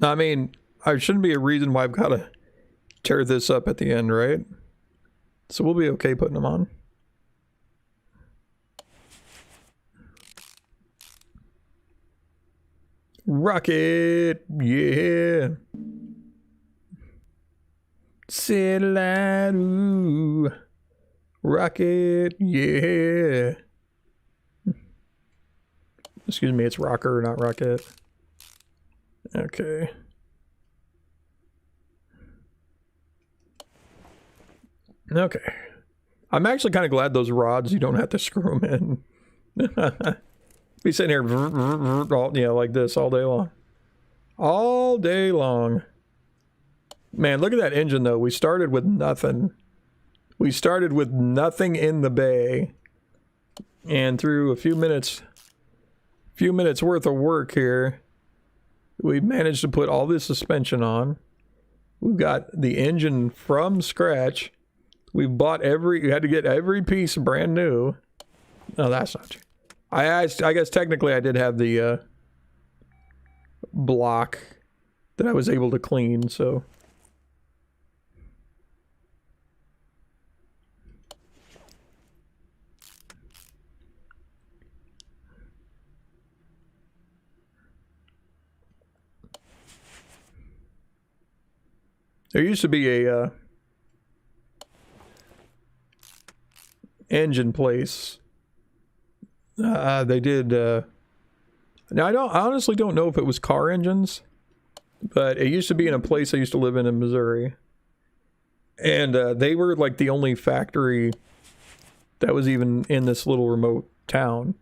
I mean, there shouldn't be a reason why I've got to tear this up at the end, right? So we'll be okay putting them on. Rocket, yeah. Satellite, ooh. Rocket, yeah. Excuse me, it's rocker, not rocket. Okay. Okay. I'm actually kind of glad those rods, you don't have to screw them in. Be sitting here, yeah, like this all day long. All day long. Man, look at that engine, though. We started with nothing. We started with nothing in the bay. And through a few minutes worth of work here, we managed to put all this suspension on. We've got the engine from scratch. We bought you had to get every piece brand new. No, that's not true. I guess technically I did have the block that I was able to clean, so. There used to be a engine place. They did. Now I honestly don't know if it was car engines, but it used to be in a place I used to live in Missouri, and they were like the only factory that was even in this little remote town.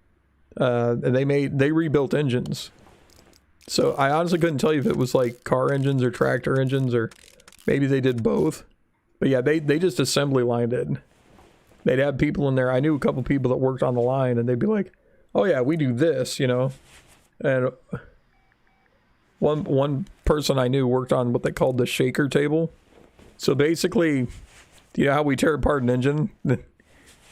And they rebuilt engines. So I honestly couldn't tell you if it was like car engines or tractor engines or maybe they did both. But yeah, they just assembly lined it. They'd have people in there. I knew a couple people that worked on the line, and they'd be like, oh yeah, we do this, you know. And one person I knew worked on what they called the shaker table. So basically, Do you know how we tear apart an engine?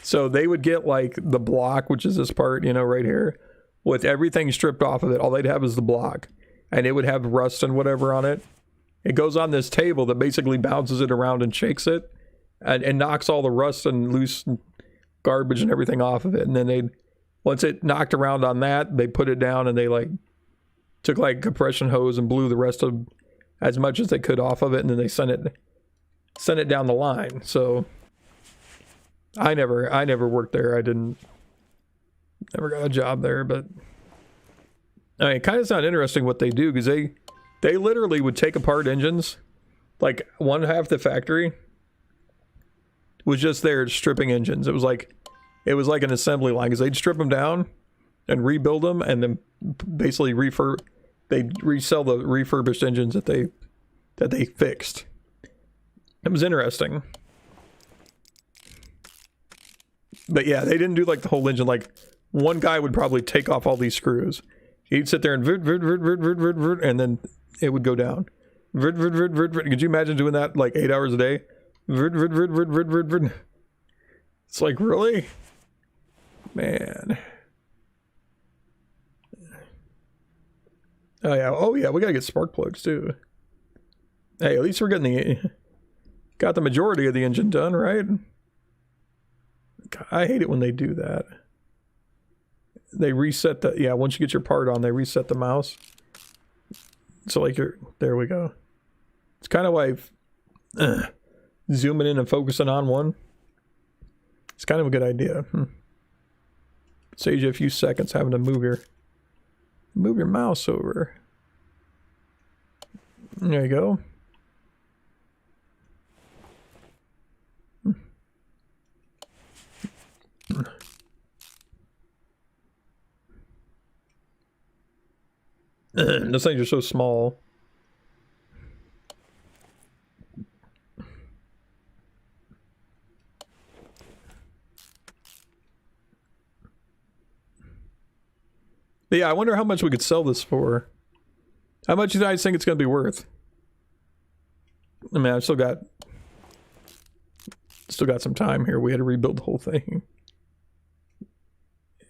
So they would get like the block, which is this part, you know, right here, with everything stripped off of it. All they'd have is the block, and it would have rust and whatever on it. It goes on this table that basically bounces it around and shakes it, and knocks all the rust and loose garbage and everything off of it. And then they'd, once it knocked around on that, they put it down and they like took like a compression hose and blew the rest of as much as they could off of it, and then they sent it down the line. So I never worked there. I never got a job there, but I mean, it kind of sounds interesting what they do, because they literally would take apart engines. Like one half the factory was just there stripping engines. It was like an assembly line, because they'd strip them down and rebuild them, and then basically they'd resell the refurbished engines that they fixed. It was interesting. But yeah, they didn't do like the whole engine. Like one guy would probably take off all these screws. He'd sit there and and then it would go down. Could you imagine doing that like 8 hours a day? It's like, really? Man. Oh yeah, we gotta get spark plugs too. Hey, at least we're getting got the majority of the engine done, right? God, I hate it when they do that. They reset the, yeah, once you get your part on, they reset the mouse. So like there we go. It's kind of like zooming in and focusing on one. It's kind of a good idea. Saves you a few seconds having to move your mouse over. There you go. Those things are so small. But yeah, I wonder how much we could sell this for. How much do you guys think it's going to be worth? I mean, I've still got some time here. We had to rebuild the whole thing.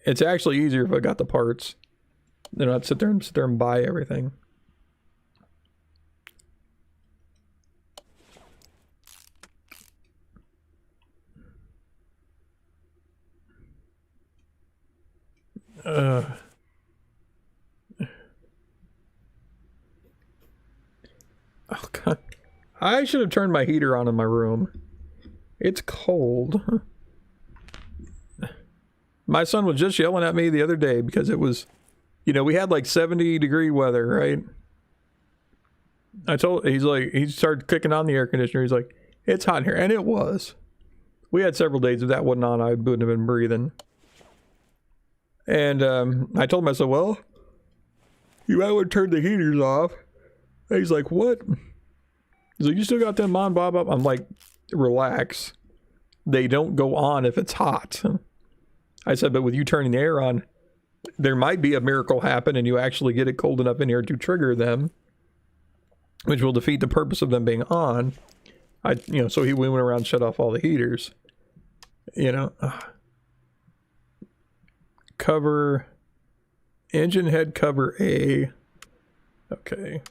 It's actually easier if I got the parts. Then I'd sit there and buy everything. Oh God. I should have turned my heater on in my room. It's cold. My son was just yelling at me the other day because it was, you know, we had like 70-degree weather, right? He started clicking on the air conditioner. He's like, it's hot in here. And it was. We had several days if that wasn't on, I wouldn't have been breathing. And I told him, I said, well, you might want to turn the heaters off. And he's like, what? He's like, you still got them on, blah, blah. I'm like, relax. They don't go on if it's hot. I said, but with you turning the air on, there might be a miracle happen and you actually get it cold enough in here to trigger them, which will defeat the purpose of them being on. So we went around and shut off all the heaters. You know. Cover, engine head cover A. Okay.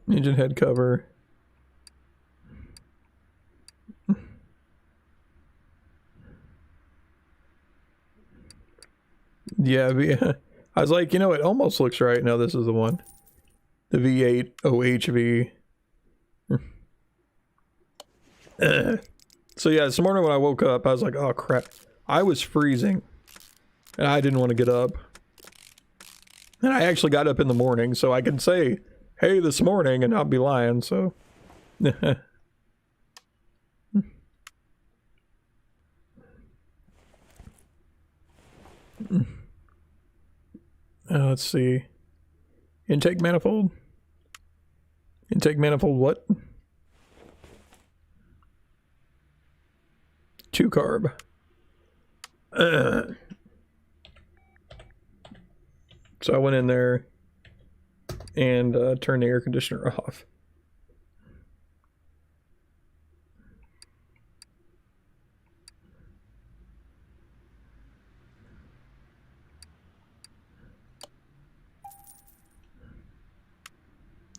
Engine head cover. Yeah, I was like, you know, it almost looks right. No, this is the one. The V8 OHV. So yeah, this morning when I woke up, I was like, oh crap. I was freezing. And I didn't want to get up. And I actually got up in the morning, so I can say, hey, this morning, and not be lying, so. Let's see. Intake manifold? Intake manifold what? 2 carb. So I went in there and turned the air conditioner off.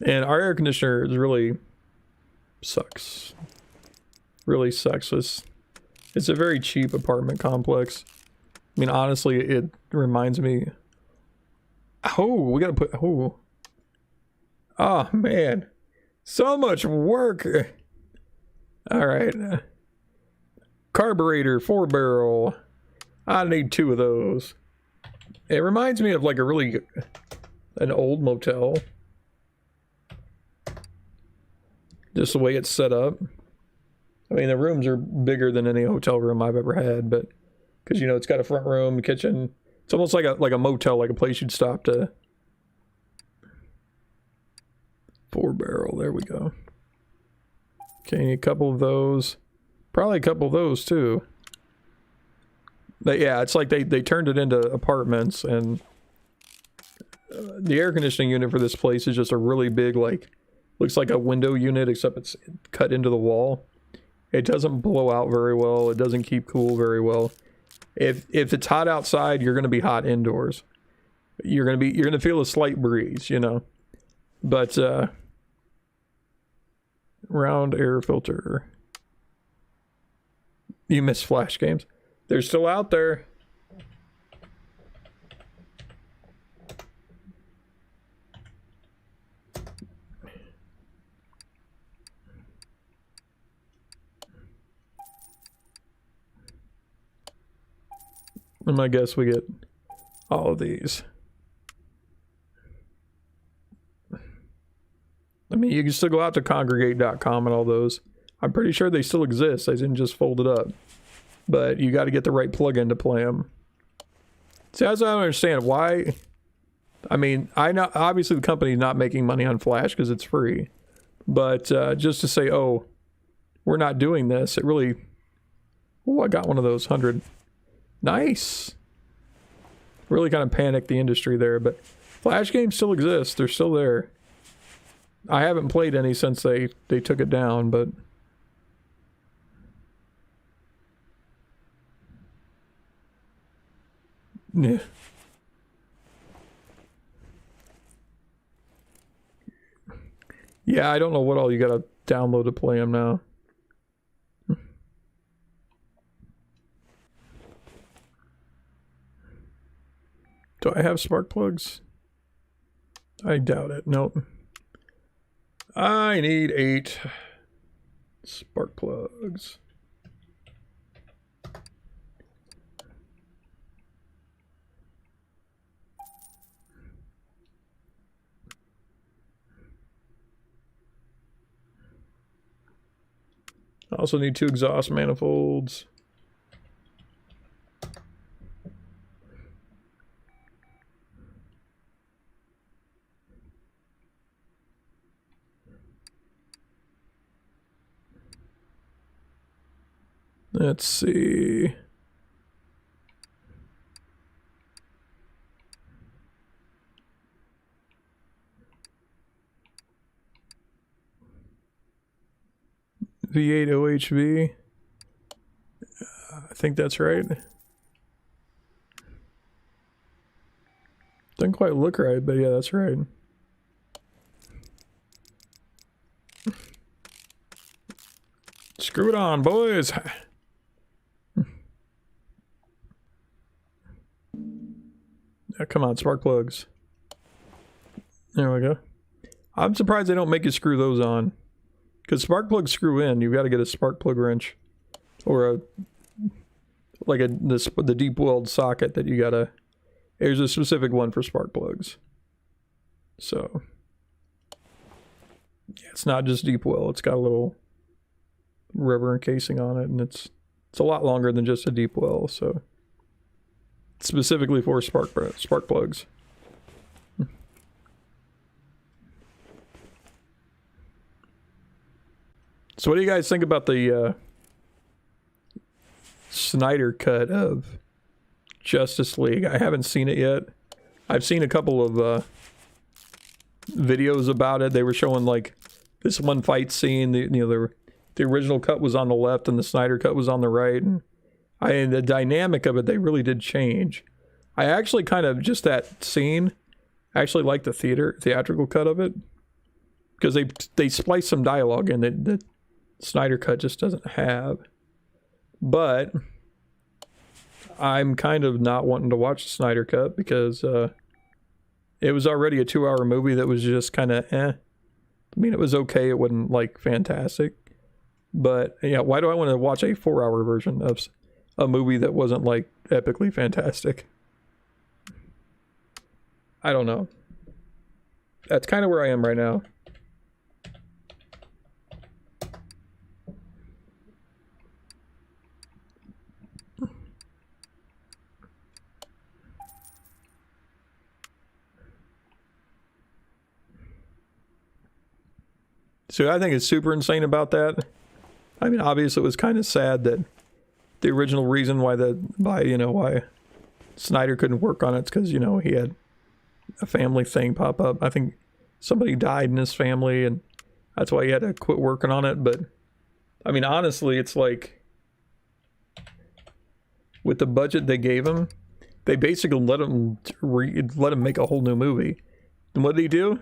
And our air conditioner is really sucks. Really sucks. It's a very cheap apartment complex. I mean, honestly, it reminds me. Oh, we gotta put. Oh. Oh, man. So much work. All right. Carburetor, 4-barrel. I need 2 of those. It reminds me of like an old motel. Just the way it's set up. I mean, the rooms are bigger than any hotel room I've ever had, but because, you know, it's got a front room, kitchen. It's almost like a motel, like a place you'd stop to. 4-barrel, there we go. Okay, a couple of those. Probably a couple of those too. But yeah, it's like they turned it into apartments, and the air conditioning unit for this place is just a really big, like, looks like a window unit, except it's cut into the wall. It doesn't blow out very well. It doesn't keep cool very well. If it's hot outside, you're gonna be hot indoors. You're gonna feel a slight breeze, you know. But round air filter. You miss Flash games. They're still out there. And I guess we get all of these. I mean, you can still go out to congregate.com and all those. I'm pretty sure they still exist. They didn't just fold it up. But you got to get the right plugin to play them. See, as I don't understand why. I mean, I know obviously the company's not making money on Flash because it's free. But just to say, oh, we're not doing this, it really. Oh, I got one of those 100. Nice. Really kind of panicked the industry there, but Flash games still exist. They're still there. I haven't played any since they took it down, but yeah. Yeah, I don't know what all you gotta download to play them now. Do I have spark plugs? I doubt it. Nope. I need 8 spark plugs. I also need 2 exhaust manifolds. Let's see. V8 OHV. I think that's right. Doesn't quite look right, but yeah, that's right. Screw it on, boys. Come on, spark plugs. There we go. I'm surprised they don't make you screw those on. Because spark plugs screw in. You've got to get a spark plug wrench. Or the deep weld socket that you gotta. There's a specific one for spark plugs. So. Yeah, it's not just deep weld. It's got a little rubber encasing on it. And it's a lot longer than just a deep weld. So. Specifically for spark plugs. So what do you guys think about the Snyder cut of Justice League? I haven't seen it yet. I've seen a couple of videos about it. They were showing like this one fight scene. The original cut was on the left and the Snyder cut was on the right, and the dynamic of it, they really did change. I actually kind of, just that scene, I actually like the theatrical cut of it, because they splice some dialogue in that the Snyder cut just doesn't have. But I'm kind of not wanting to watch the Snyder cut because it was already a 2-hour movie that was just kind of eh. I mean, it was okay. It wasn't like fantastic. But yeah, why do I want to watch a 4-hour version of a movie that wasn't like epically fantastic? I don't know. That's kind of where I am right now. So I think it's super insane about that. I mean, obviously it was kind of sad that the original reason why Snyder couldn't work on it is because, you know, he had a family thing pop up. I think somebody died in his family and that's why he had to quit working on it. But I mean, honestly, it's like with the budget they gave him, they basically let him make a whole new movie. And what did he do?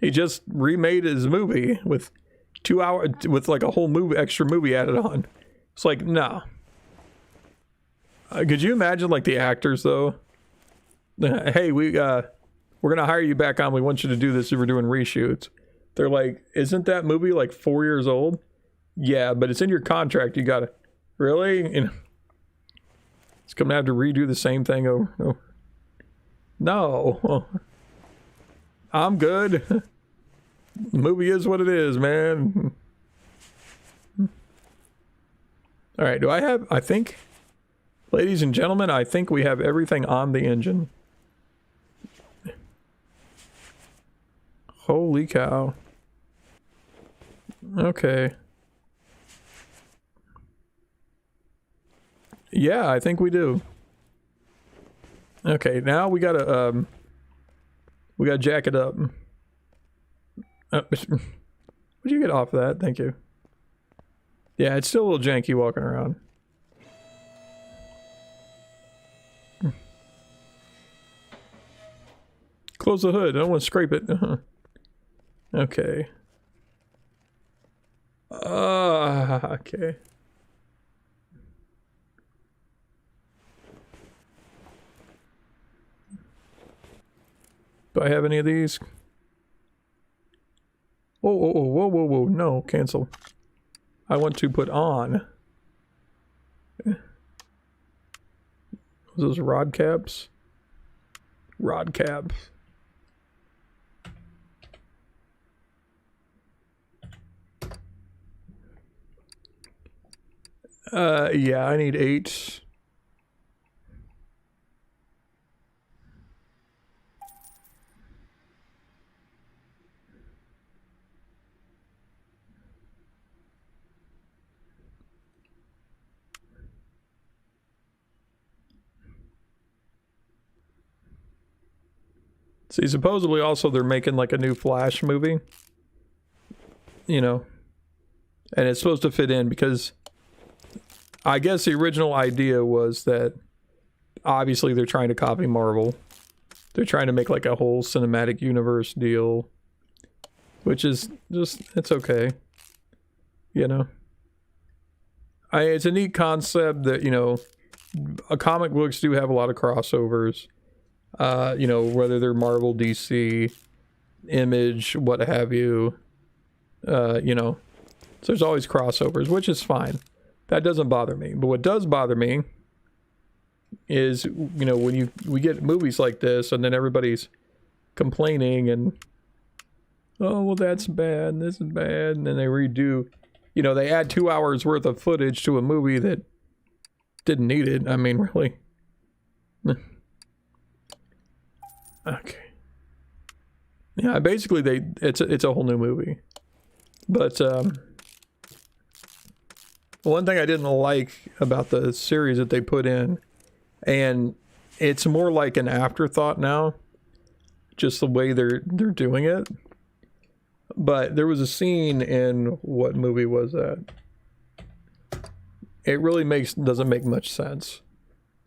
He just remade his movie with 2 hours, with like a whole extra movie added on. It's like, no. Could you imagine like the actors though? Hey, we're gonna hire you back on. We want you to do this if we're doing reshoots. They're like, isn't that movie like 4 years old? Yeah, but it's in your contract. You gotta really, you know, it's gonna have to redo the same thing over. No, I'm good. The movie is what it is, man. All right, I think, ladies and gentlemen, I think we have everything on the engine. Holy cow. Okay. Yeah, I think we do. Okay, now we gotta jack it up. Would you get off of that? Thank you. Yeah, it's still a little janky walking around. Close the hood. I don't want to scrape it. Okay. Okay. Do I have any of these? Whoa, no, cancel. I want to put on. Those rod caps? Rod caps. Yeah, I need 8. See, supposedly also they're making like a new Flash movie. You know. And it's supposed to fit in because I guess the original idea was that obviously they're trying to copy Marvel. They're trying to make like a whole cinematic universe deal. Which is just, it's okay. You know. It's a neat concept that, you know, comic books do have a lot of crossovers. You know, whether they're Marvel, DC, Image, what have you. You know, so there's always crossovers, which is fine. That doesn't bother me. But what does bother me is, you know, when we get movies like this and then everybody's complaining and, oh, well, that's bad, and this is bad, and then they redo, you know, they add 2 hours worth of footage to a movie that didn't need it. I mean, really. Okay. Yeah, basically it's a whole new movie. But one thing I didn't like about the series that they put in, and it's more like an afterthought now, just the way they're doing it. But there was a scene in, what movie was that? It really doesn't make much sense.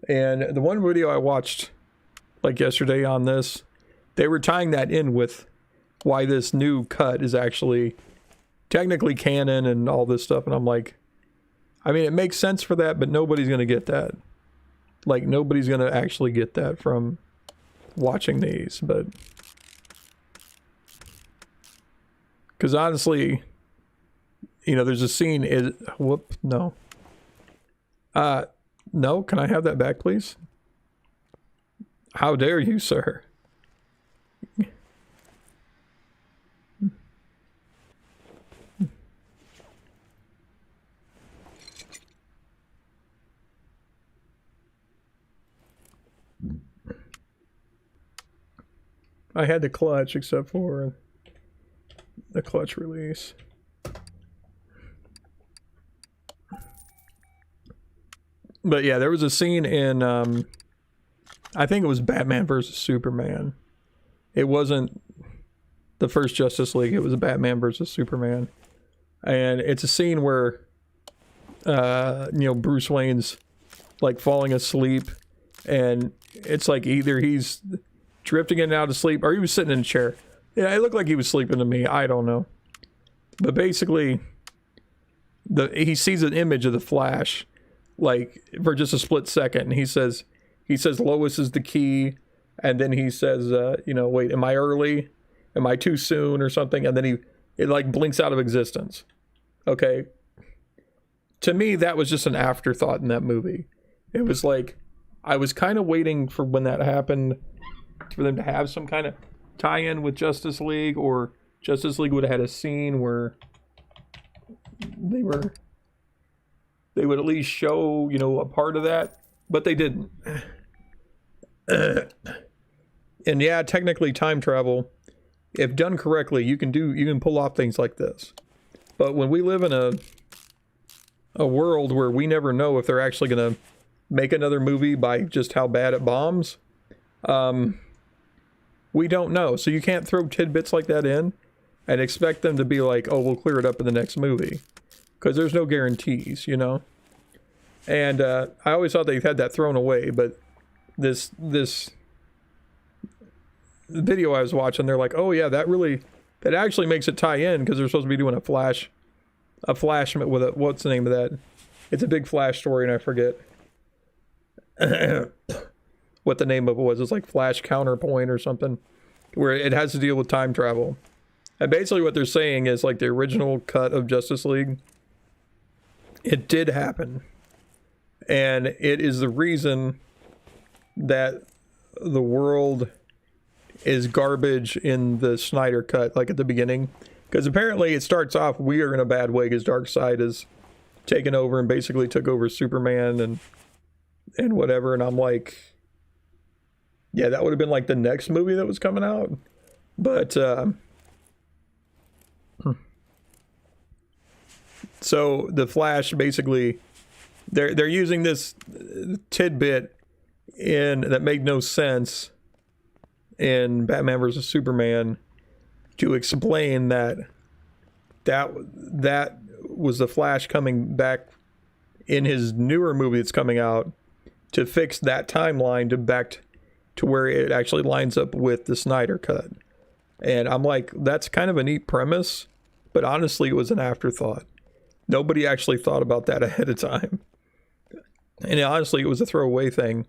And the one video I watched like yesterday on this, they were tying that in with why this new cut is actually technically canon and all this stuff. And I'm like, I mean, it makes sense for that, but nobody's going to get that. Like, nobody's going to actually get that from watching these. But because honestly, you know, there's a scene no. No, can I have that back, please? How dare you, sir? I had the clutch except for the clutch release. But yeah, there was a scene in, I think it was Batman versus Superman. It wasn't the first Justice League, it was Batman versus Superman. And it's a scene where, you know, Bruce Wayne's like falling asleep, and it's like either he's drifting in and out of sleep, or he was sitting in a chair. Yeah, it looked like he was sleeping to me, I don't know. But basically, he sees an image of the Flash, like for just a split second, and he says Lois is the key, and then he says, you know, wait, am I early? Am I too soon or something? And then it like blinks out of existence. Okay. To me, that was just an afterthought in that movie. It was like, I was kind of waiting for when that happened for them to have some kind of tie-in with Justice League, or Justice League would have had a scene where they would at least show, you know, a part of that, but they didn't. And yeah, technically time travel, if done correctly, you can pull off things like this. But when we live in a world where we never know if they're actually going to make another movie by just how bad it bombs, we don't know. So you can't throw tidbits like that in and expect them to be like, oh, we'll clear it up in the next movie. Because there's no guarantees, you know? And I always thought they had that thrown away, but this video I was watching, they're like, oh yeah, that actually makes it tie in, because they're supposed to be doing a flash with what's the name of that? It's a big Flash story, and I forget what the name of it was. It's like Flash Counterpoint or something, where it has to deal with time travel. And basically what they're saying is, like, the original cut of Justice League, it did happen. And it is the reason that the world is garbage in the Snyder cut, like at the beginning. Because apparently it starts off weird in a bad way, because Darkseid is taken over and basically took over Superman and whatever. And I'm like, yeah, that would have been like the next movie that was coming out. But so the Flash, basically, they're using this tidbit that made no sense in Batman versus Superman to explain that was the Flash coming back in his newer movie that's coming out to fix that timeline to where it actually lines up with the Snyder cut. And I'm like, that's kind of a neat premise, but honestly, it was an afterthought. Nobody actually thought about that ahead of time. And honestly, it was a throwaway thing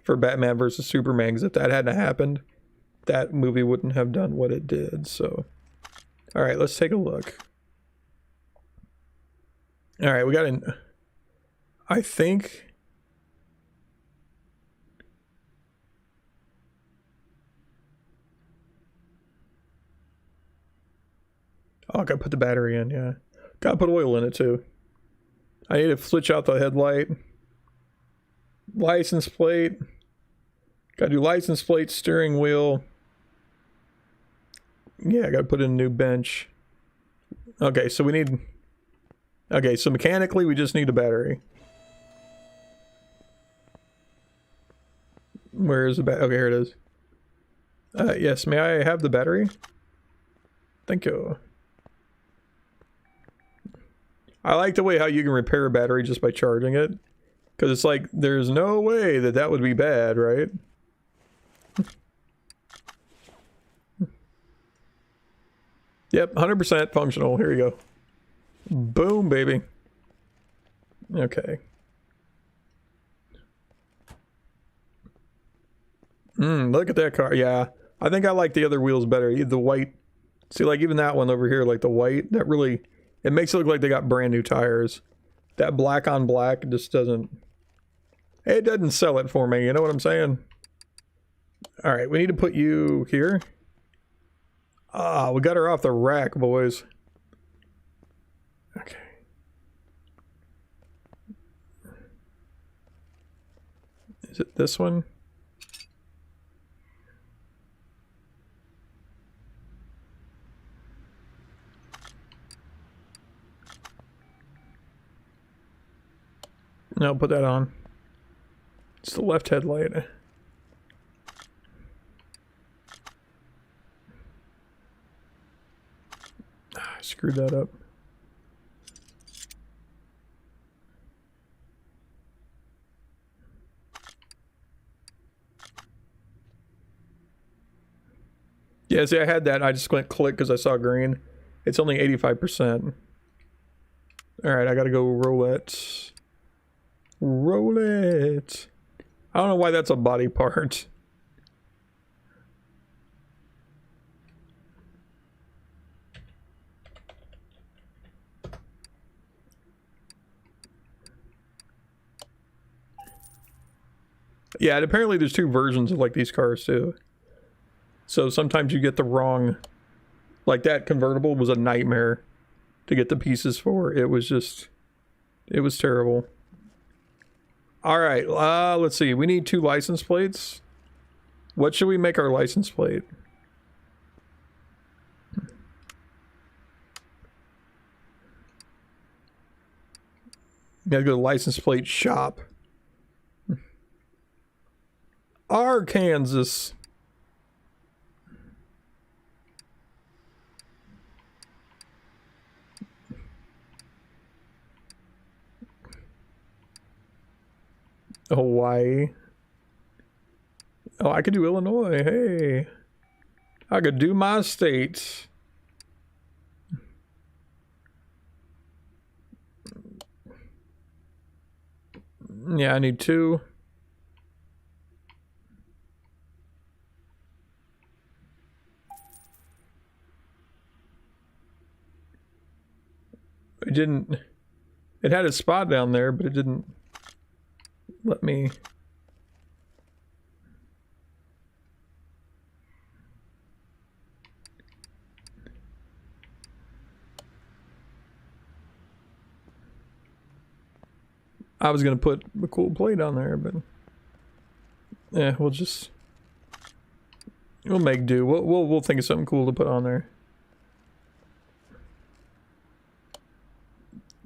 for Batman versus Superman, because if that hadn't happened, that movie wouldn't have done what it did. So, all right, let's take a look. All right, we got I think... Oh, I gotta put the battery in, yeah. Gotta put oil in it, too. I need to switch out the headlight. License plate. Gotta do license plate, steering wheel. Yeah, I gotta put in a new bench. Okay, so so mechanically we just need a battery. Where is the battery? Okay, here it is. Yes, may I have the battery? Thank you. I like the way how you can repair a battery just by charging it. Because it's like, there's no way that that would be bad, right? Yep, 100% functional. Here you go. Boom, baby. Okay. Look at that car. Yeah, I think I like the other wheels better. The white. See, like even that one over here, like the white, that really, it makes it look like they got brand new tires. That black on black just doesn't, it doesn't sell it for me. You know what I'm saying? All right, we need to put you here. Ah, we got her off the rack, boys. Okay. Is it this one? No, put that on. It's the left headlight. I screwed that up. Yeah, see, I had that. I just went click because I saw green. It's only 85%. Alright, I gotta go roll it. Roll it. I don't know why that's a body part. Yeah, and apparently there's two versions of like these cars too. So sometimes you get the wrong, like that convertible was a nightmare to get the pieces for. It was just, it was terrible. All right, let's see. We need 2 license plates. What should we make our license plate? Gotta go to license plate shop. Arkansas. Hawaii. Oh, I could do Illinois. Hey. I could do my state. Yeah, I need 2. It didn't... It had a spot down there, but it didn't let me... I was gonna put a cool plate on there, but... Yeah, we'll just... We'll make do. We'll think of something cool to put on there.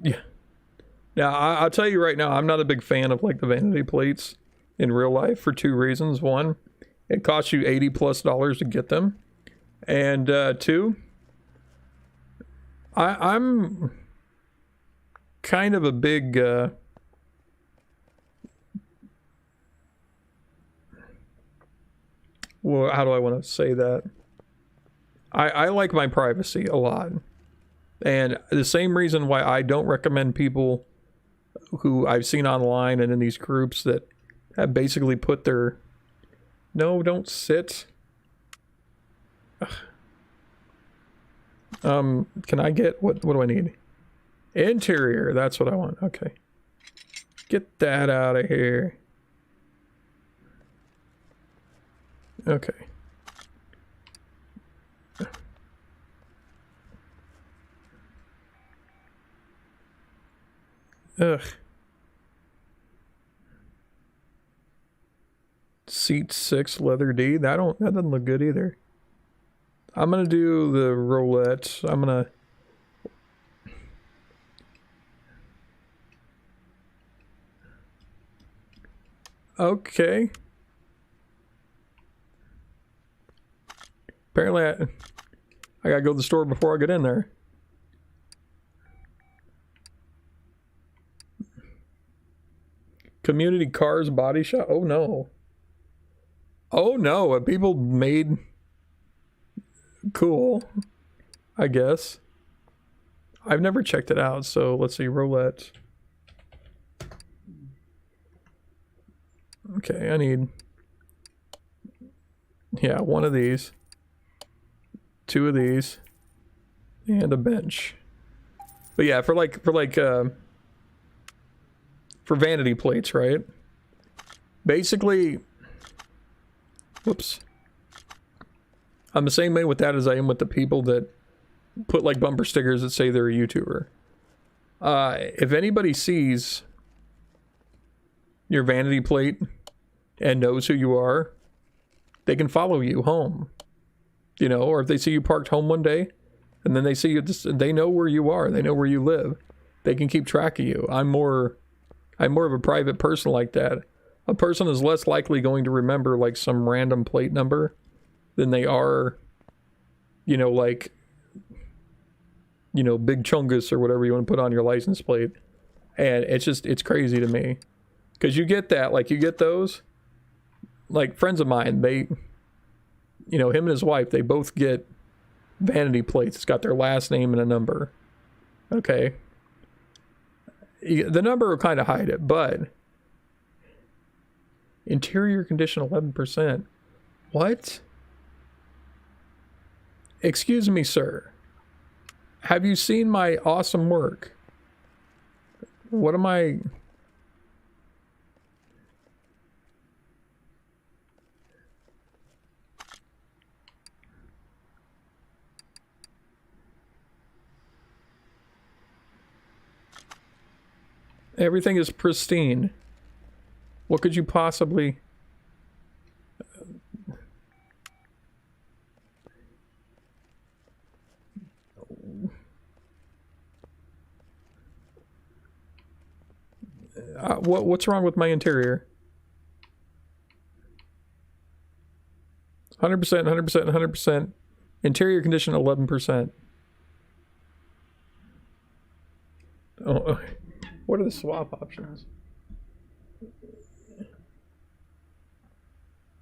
Yeah. Now, I'll tell you right now, I'm not a big fan of like the vanity plates in real life for 2 reasons. 1, it costs you $80+ to get them. And 2, I'm kind of a big... well, how do I want to say that? I like my privacy a lot. And the same reason why I don't recommend people who I've seen online and in these groups that have basically put their... No, don't sit. Can I get... What do I need? Interior, that's what I want. Okay. Get that out of here. Okay. Ugh. Seat 6 leather D. That doesn't look good either. I'm gonna do the roulette. I'm gonna... Okay. Apparently I gotta go to the store before I get in there. Community Cars Body Shop. Oh no. Oh no, people made... Cool. I guess. I've never checked it out, so let's see, roulette. Okay, I need... Yeah, one of these. Two of these. And a bench. But yeah, for vanity plates, right? Basically... Whoops. I'm the same way with that as I am with the people that put like bumper stickers that say they're a YouTuber. If anybody sees your vanity plate and knows who you are, they can follow you home. You know, or if they see you parked home one day and then they see you, they know where you are, they know where you live. They can keep track of you. I'm more of a private person like that. A person is less likely going to remember like some random plate number than they are, you know, like, you know, Big Chungus or whatever you want to put on your license plate. And it's crazy to me. Because you get that, like, you get those, like, friends of mine, they, you know, him and his wife, they both get vanity plates. It's got their last name and a number. Okay. The number will kind of hide it, but interior condition 11%. What? Excuse me, sir. Have you seen my awesome work? What am I... Everything is pristine. What could you possibly... what's wrong with my interior? 100%, 100%, 100%. Interior condition 11%. Oh, what are the swap options?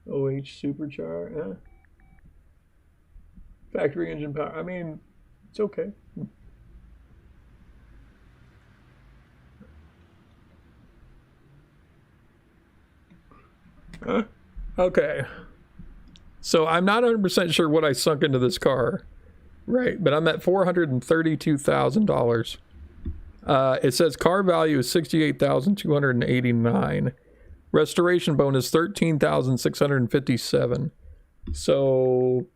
OH supercharge. Factory engine power. I mean, it's okay. Okay. So I'm not 100% sure what I sunk into this car. Right, but I'm at $432,000. It says car value is $68,289. Restoration bonus $13,657. So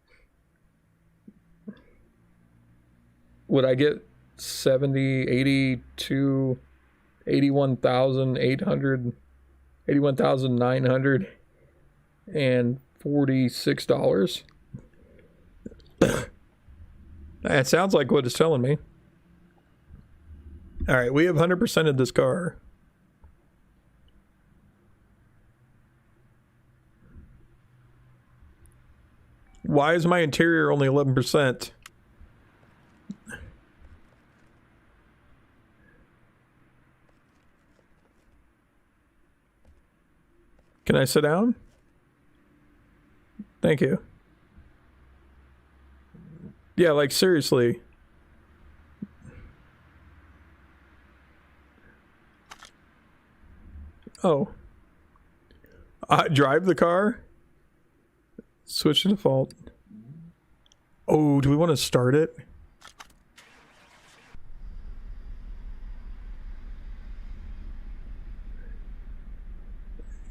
would I get 70, 82, 81,800, $81,946? That sounds like what it's telling me. All right, we have 100%ed this car. Why is my interior only 11%? Can I sit down? Thank you. Yeah, like seriously. Oh. Drive the car? Switch to default. Oh, do we want to start it?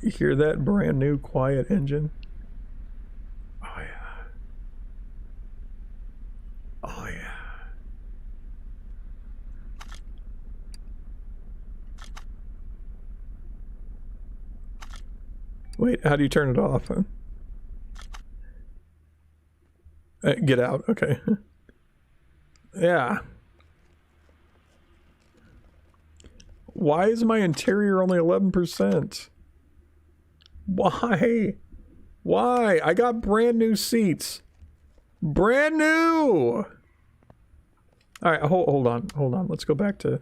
You hear that brand new quiet engine? Oh yeah. Oh yeah. Wait, how do you turn it off? Get out, okay. Yeah. Why is my interior only 11%? Why? Why? I got brand new seats. Brand new! Alright, hold on. Let's go back to...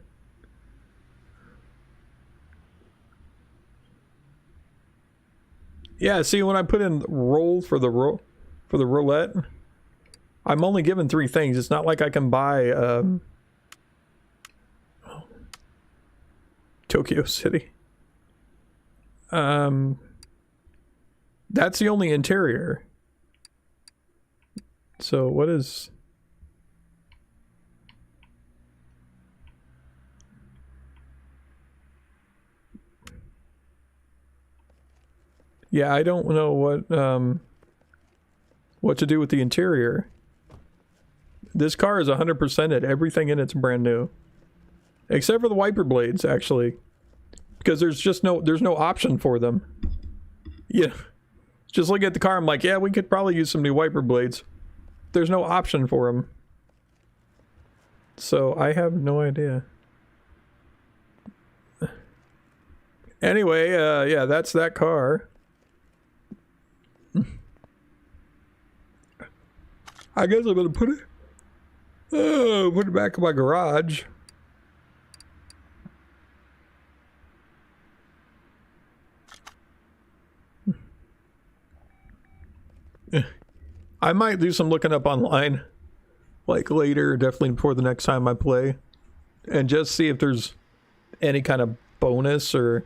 Yeah, see, when I put in roll for the roulette, I'm only given 3 things. It's not like I can buy Tokyo City. That's the only interior. So what is... Yeah, I don't know what to do with the interior. This car is 100%ed. Everything in it's brand new. Except for the wiper blades, actually. Because there's no option for them. Yeah. Just looking at the car, I'm like, yeah, we could probably use some new wiper blades. There's no option for them. So I have no idea. Anyway, yeah, that's that car. I guess I'm gonna put it back in my garage. I might do some looking up online, like later, definitely before the next time I play, and just see if there's any kind of bonus or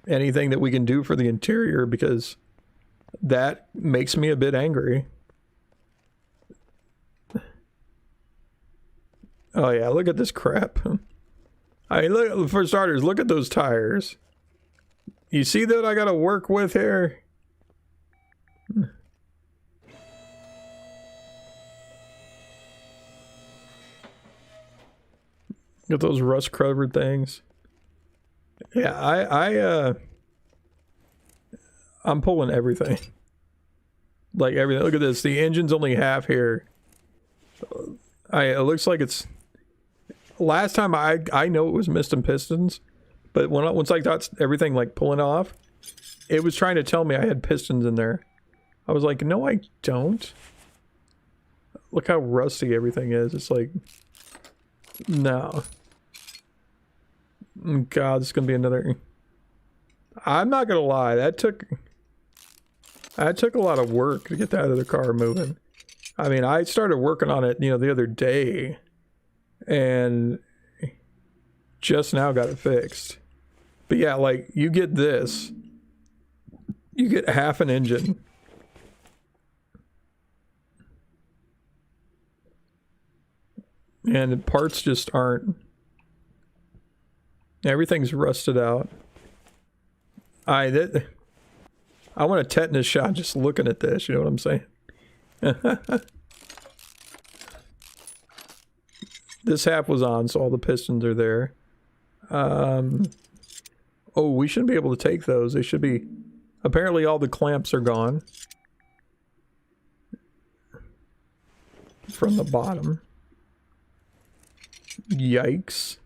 anything that we can do for the interior, because that makes me a bit angry. Oh yeah, look at this crap. I mean, look, for starters, look at those tires. You see that I gotta work with here? Look at those rust covered things. Yeah, I'm pulling everything. Like everything. Look at this. The engine's only half here. It looks like it's... Last time I know it was piston pistons, but once I got everything like pulling off, it was trying to tell me I had pistons in there. I was like, no, I don't. Look how rusty everything is. It's like, no. God, this is gonna be another... I'm not gonna lie, that took a lot of work to get that other car moving. I mean, I started working on it, the other day, and just now got it fixed. But yeah, like, you get this, you get half an engine. And the parts just aren't... Everything's rusted out. I want a tetanus shot just looking at this, you know what I'm saying? This half was on, so all the pistons are there. Oh, we shouldn't be able to take those. They should be... Apparently all the clamps are gone. From the bottom. Yikes.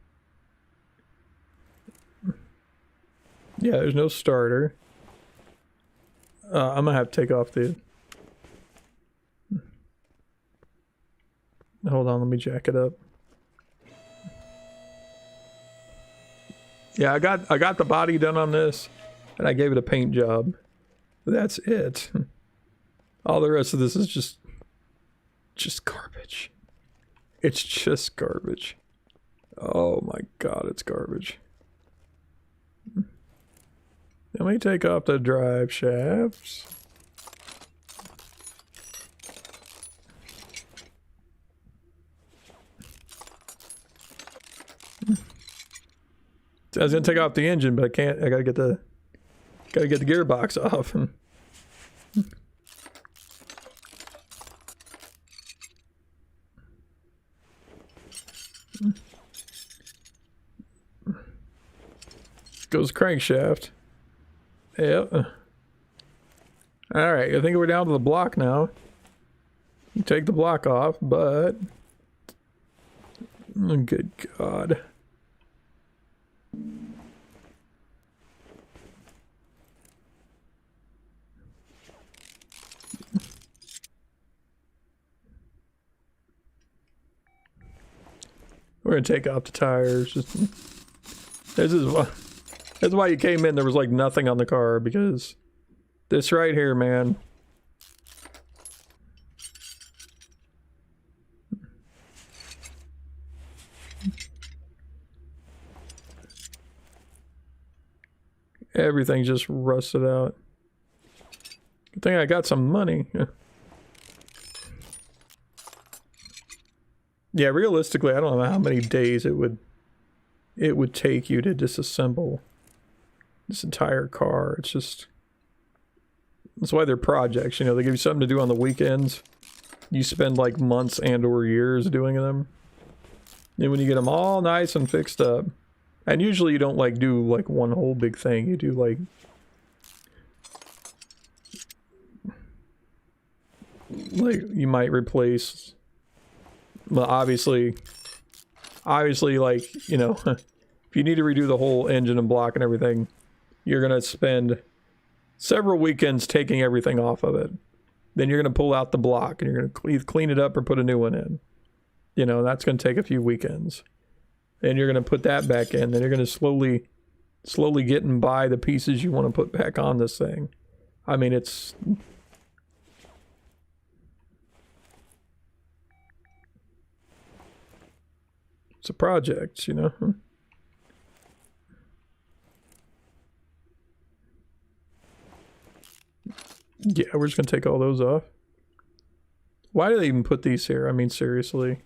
Yeah, there's no starter. I'm gonna have to take off the... Hold on, let me jack it up. Yeah, I got the body done on this, and I gave it a paint job. That's it. All the rest of this is just garbage. It's just garbage. Oh my god, it's garbage. Let me take off the drive shafts. I was gonna take off the engine, but I can't. I gotta get the gearbox off. Goes crankshaft. Yep. Alright, I think we're down to the block now. You take the block off, but... Oh, good God. We're gonna take off the tires. This is why. That's why you came in. There was like nothing on the car because this right here, man. Everything's just rusted out. Good thing I got some money. Yeah, realistically, I don't know how many days it would take you to disassemble this entire car. It's just, that's why they're projects, you know, they give you something to do on the weekends. You spend like months and or years doing them. And when you get them all nice and fixed up, and usually you don't like do like one whole big thing, you do like you might replace, well, obviously like, you know, if you need to redo the whole engine and block and everything, you're gonna spend several weekends taking everything off of it. Then you're gonna pull out the block and you're gonna clean it up or put a new one in. You know, that's gonna take a few weekends. And you're gonna put that back in. Then you're gonna slowly get and buy the pieces you want to put back on this thing. I mean, it's a project, you know. Yeah, we're just gonna take all those off. Why do they even put these here? I mean, seriously.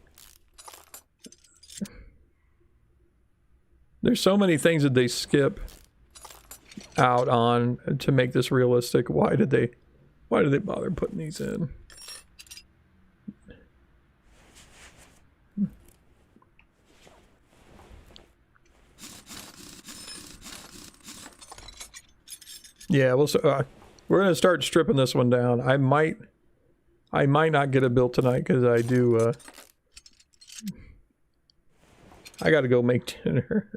There's so many things that they skip out on to make this realistic. Why did they bother putting these in? Yeah, well, so, we're gonna start stripping this one down. I might not get it built tonight because I do. I gotta go make dinner.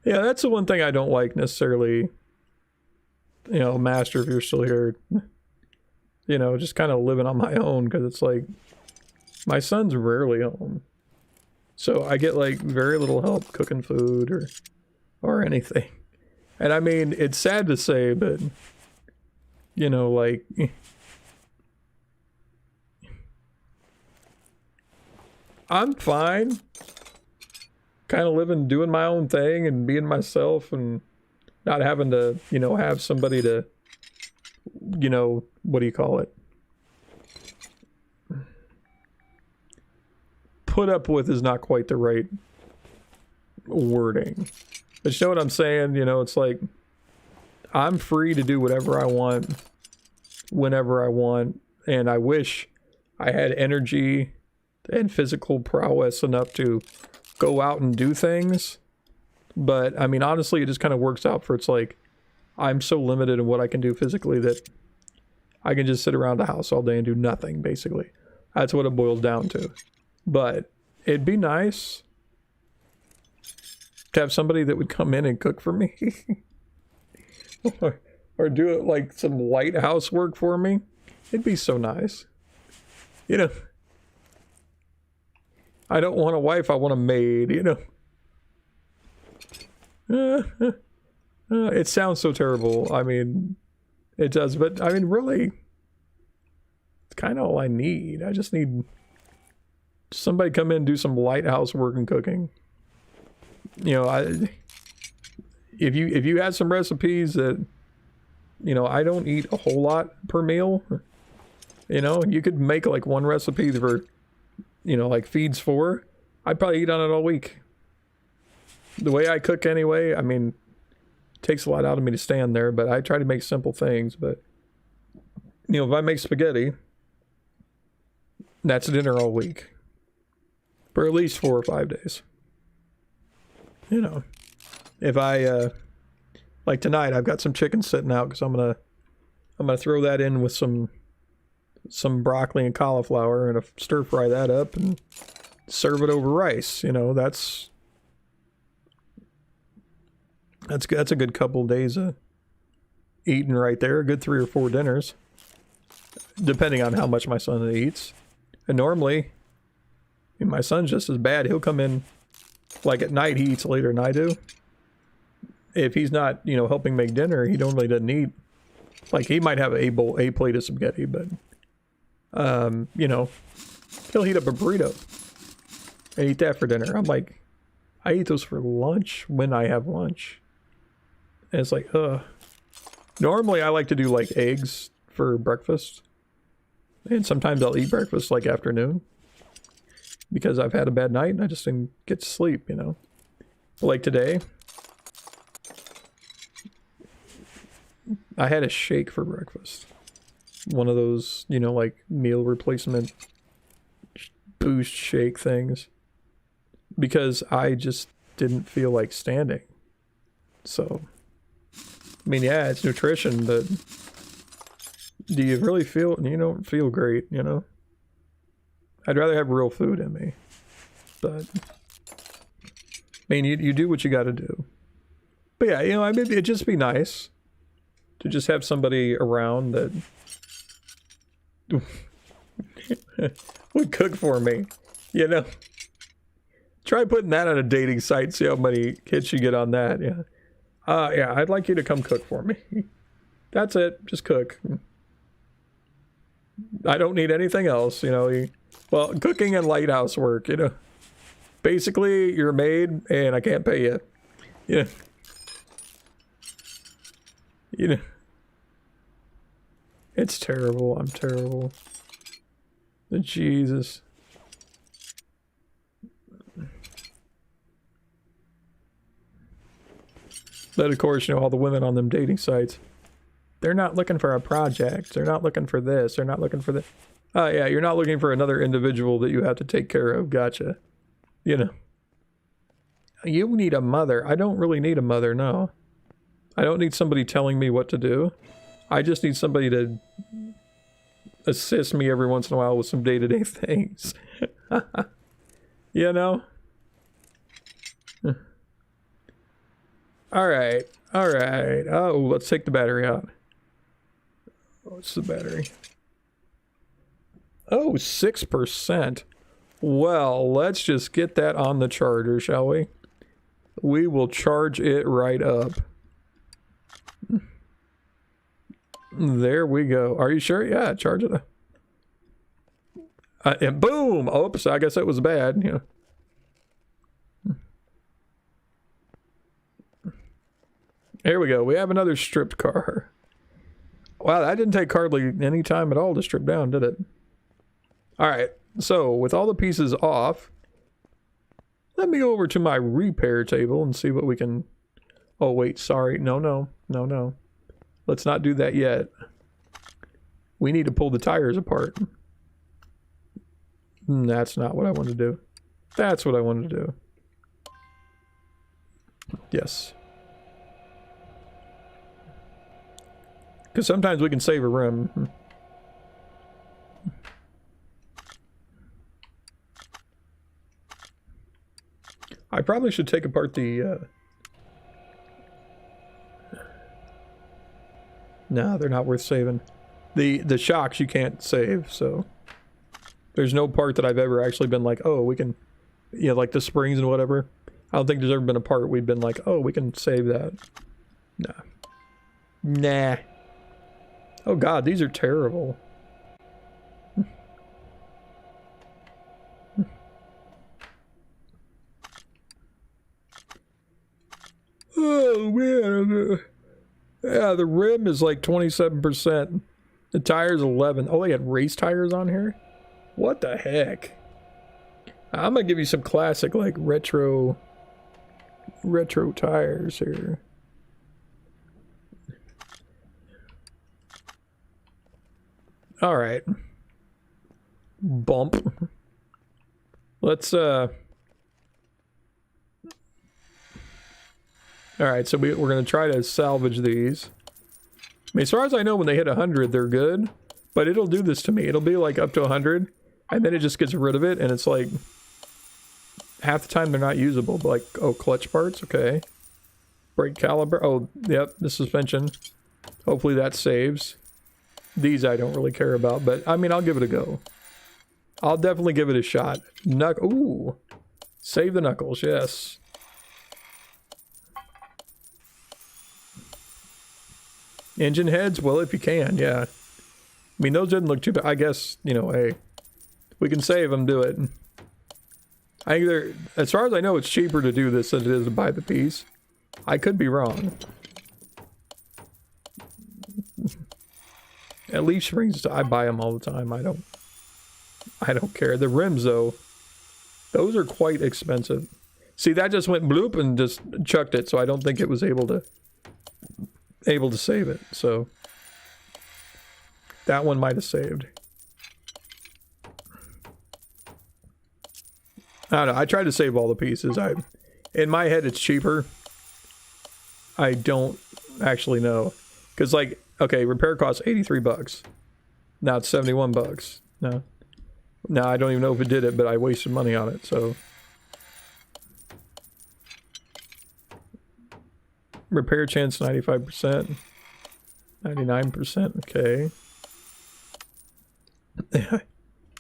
Yeah, that's the one thing I don't like necessarily. You know, Master, if you're still here, you know, just kind of living on my own because it's like my son's rarely home, so I get like very little help cooking food or anything. And I mean, it's sad to say, but, you know, like, I'm fine. Kind of living, doing my own thing and being myself and not having to, you know, have somebody to, you know, what do you call it? Put up with is not quite the right wording. But you know what I'm saying? You know, it's like, I'm free to do whatever I want, whenever I want, and I wish I had energy and physical prowess enough to go out and do things. But, I mean, honestly, it just kind of works out for, it's like, I'm so limited in what I can do physically that I can just sit around the house all day and do nothing, basically. That's what it boils down to. But it'd be nice to have somebody that would come in and cook for me. or do it like some light housework for me. It'd be so nice. You know, I don't want a wife, I want a maid, you know. It sounds so terrible. I mean, it does, but I mean, really, it's kind of all I need. I just need somebody come in and do some light housework and cooking. You know, if you had some recipes that, you know, I don't eat a whole lot per meal, you know, you could make like one recipe for, you know, like feeds 4, I'd probably eat on it all week. The way I cook anyway, I mean, it takes a lot out of me to stand there, but I try to make simple things. But, you know, if I make spaghetti, that's dinner all week for at least 4 or 5 days. You know, if I, like tonight, I've got some chicken sitting out because I'm gonna throw that in with some broccoli and cauliflower and stir fry that up and serve it over rice. You know, that's a good couple of days of eating right there. A good 3 or 4 dinners, depending on how much my son eats. And normally, And my son's just as bad. He'll come in, like at night, he eats later than I do. If he's not, you know, helping make dinner, he normally doesn't eat. Like, he might have a plate of spaghetti, but, you know, he'll heat up a burrito and eat that for dinner. I'm like, I eat those for lunch when I have lunch. And it's like, normally I like to do like eggs for breakfast. And sometimes I'll eat breakfast like afternoon. Because I've had a bad night and I just didn't get to sleep, you know. Like today, I had a shake for breakfast. One of those, you know, like meal replacement boost shake things. Because I just didn't feel like standing. So, I mean, yeah, it's nutrition, but do you really feel, you don't feel great, you know? I'd rather have real food in me. But, I mean, you do what you gotta do. But yeah, you know, I mean, it'd just be nice to just have somebody around that would cook for me, you know? Try putting that on a dating site, see how many hits you get on that, yeah. Yeah, I'd like you to come cook for me. That's it, just cook. I don't need anything else, you know. Well, cooking and light housework, you know. Basically, you're a maid and I can't pay you. You know. You know. It's terrible, I'm terrible. Jesus. But of course, you know, all the women on them dating sites, they're not looking for a project. They're not looking for this. They're not looking for this. Oh, yeah, you're not looking for another individual that you have to take care of. Gotcha. You know. You need a mother. I don't really need a mother, no. I don't need somebody telling me what to do. I just need somebody to assist me every once in a while with some day-to-day things. You know? Alright, alright. Oh, let's take the battery out. What's the battery? Oh, 6%. Well, let's just get that on the charger, shall we? We will charge it right up. There we go. Are you sure? Yeah, charge it up. And boom! Oops, I guess that was bad. You know. Here we go. We have another stripped car. Wow, that didn't take hardly any time at all to strip down, did it? Alright, so with all the pieces off, let me go over to my repair table and see what we can... Oh, wait, sorry. No. Let's not do that yet. We need to pull the tires apart. That's not what I want to do. That's what I wanted to do. Yes. Because sometimes we can save a rim. I probably should take apart the... No, they're not worth saving. The shocks you can't save, so... There's no part that I've ever actually been like, oh, we can... You know, like the springs and whatever. I don't think there's ever been a part we've been like, oh, we can save that. Nah. Oh god, these are terrible. Oh man. Yeah, the rim is like 27%. The tire's 11. Oh, they got race tires on here? What the heck? I'm gonna give you some classic, like, retro tires here. Alright. Bump. Let's, Alright, so we're gonna try to salvage these. I mean, as far as I know, when they hit 100, they're good. But it'll do this to me. It'll be like up to 100, and then it just gets rid of it, and it's like... Half the time they're not usable, but like, oh, clutch parts, okay. Brake caliper, oh, yep, the suspension. Hopefully that saves. These I don't really care about, but I mean, I'll give it a go. I'll definitely give it a shot. Ooh. Save the knuckles, yes. Engine heads? Well, if you can, yeah. I mean, those didn't look too bad. I guess, you know, hey, we can save them, do it. I think they're, as far as I know, it's cheaper to do this than it is to buy the piece. I could be wrong. At leaf springs, I buy them all the time. I don't care. The rims, though, those are quite expensive. See, that just went bloop and just chucked it, so I don't think it was able to save it. So that one might have saved. I don't know. I tried to save all the pieces. In my head, it's cheaper. I don't actually know, because like, okay, repair costs $83. Now it's $71. No, I don't even know if it did it, but I wasted money on it. So repair chance 95%, 99%. Okay.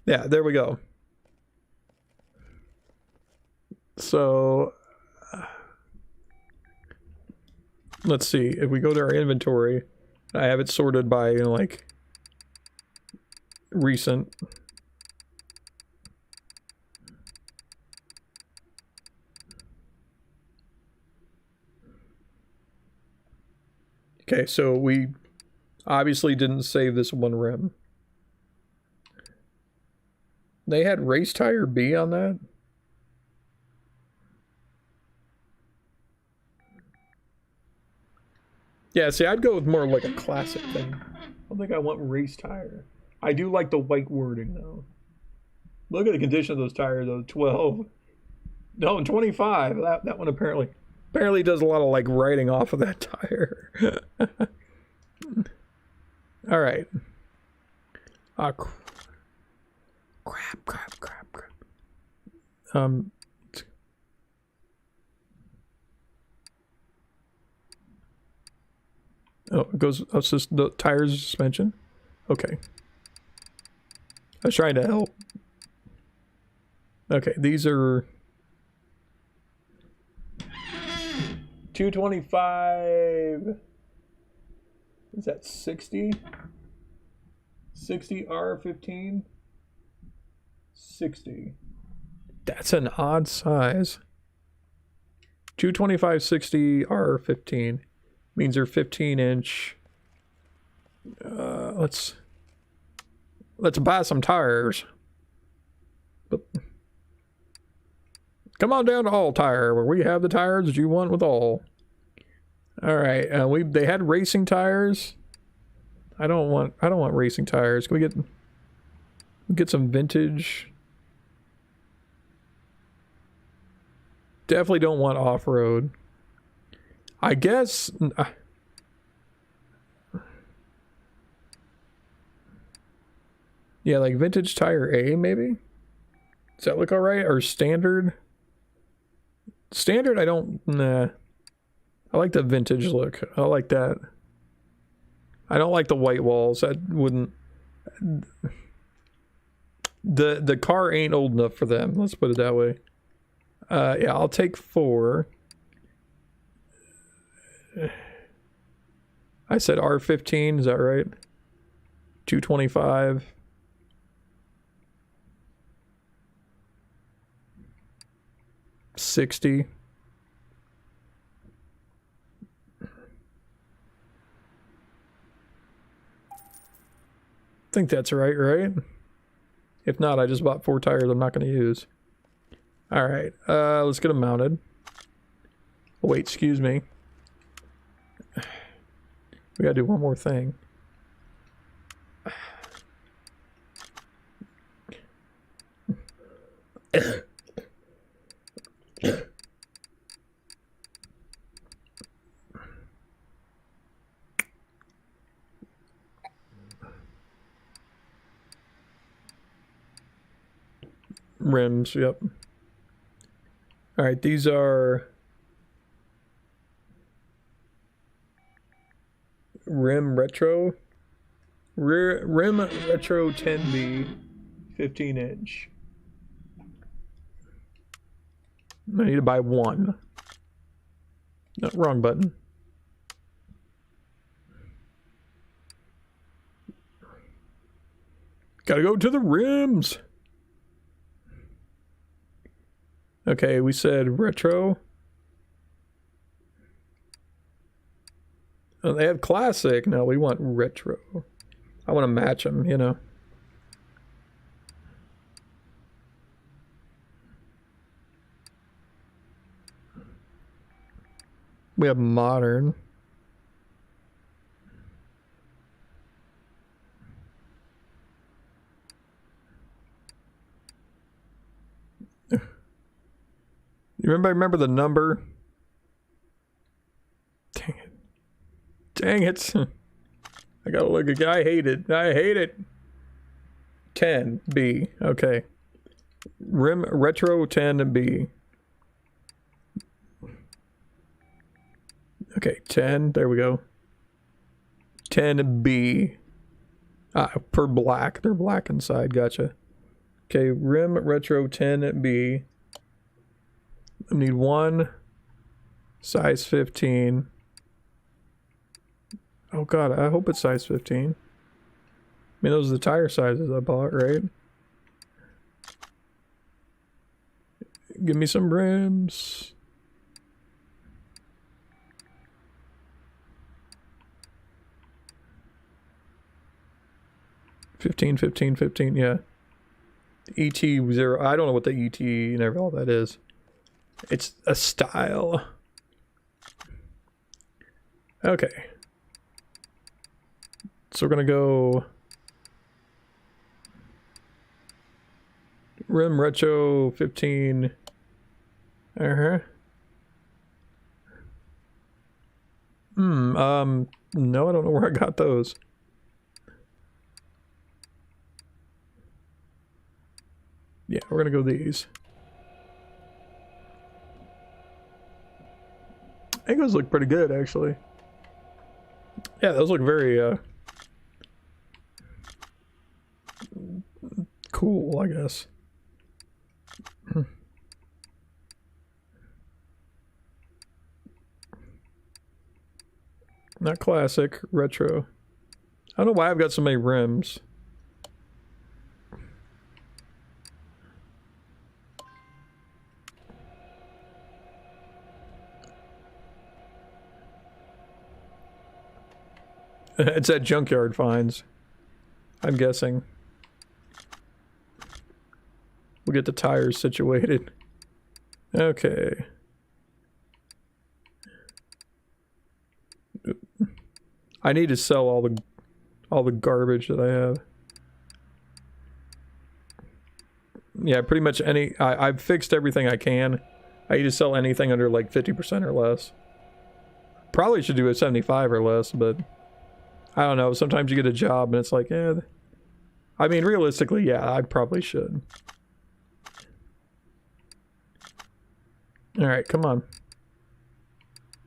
Yeah, there we go. So let's see, if we go to our inventory, I have it sorted by, you know, like recent. Okay, so we obviously didn't save this one rim. They had race tire B on that? Yeah, see, I'd go with more like a classic thing. I don't think I want race tire. I do like the white wording, though. Look at the condition of those tires, though. 12. No, 25. That one apparently does a lot of, like, writing off of that tire. All right. Crap. Oh, it goes, oh, it's just the tires suspension? Okay. I was trying to help. Okay, these are 225. Is that 60? 60 R15? 60. That's an odd size. 225 60 R15. Means they're 15-inch. Let's buy some tires. But come on down to All Tire, where we have the tires that you want with all. All right, they had racing tires. I don't want racing tires. Can we get some vintage? Definitely don't want off-road. I guess yeah, like vintage tire A, maybe? Does that look all right? Or standard? Standard, I don't, nah. I like the vintage look. I like that. I don't like the white walls. That wouldn't, the car ain't old enough for them. Let's put it that way. Yeah, I'll take 4. I said R15, is that right? 225. $60. I think that's right? If not, I just bought 4 tires I'm not going to use. Alright, let's get them mounted. Oh, wait, excuse me. We gotta do one more thing. Rims, yep. Alright, these are Rim Retro 10B 15 inch. I need to buy one. No, wrong button. Gotta go to the rims. Okay, we said retro. Oh, they have classic. No, we want retro. I want to match them, you know. We have modern. You remember the number? Dang it. Dang it. I gotta look again. I hate it. I hate it. 10B. Okay. Rim retro 10B. Okay, 10. There we go. 10B. Ah, per black. They're black inside. Gotcha. Okay, rim retro 10B. I need one. Size 15. Oh god, I hope it's size 15. I mean, those are the tire sizes I bought, right? Give me some rims. $15, $15, $15, yeah. ET0, I don't know what the ET and all that is. It's a style. Okay. So we're gonna go rim retro 15. No, I don't know where I got those. Yeah, we're gonna go these. I think those look pretty good, actually. Yeah, those look very cool, I guess. Not classic, retro. I don't know why I've got so many rims. It's at Junkyard finds, I'm guessing. We'll get the tires situated. Okay. I need to sell all the garbage that I have. Yeah, pretty much any. I've fixed everything I can. I need to sell anything under like 50% or less. Probably should do a 75 or less, but I don't know. Sometimes you get a job and it's like, eh. I mean, realistically, yeah, I probably should. All right, come on.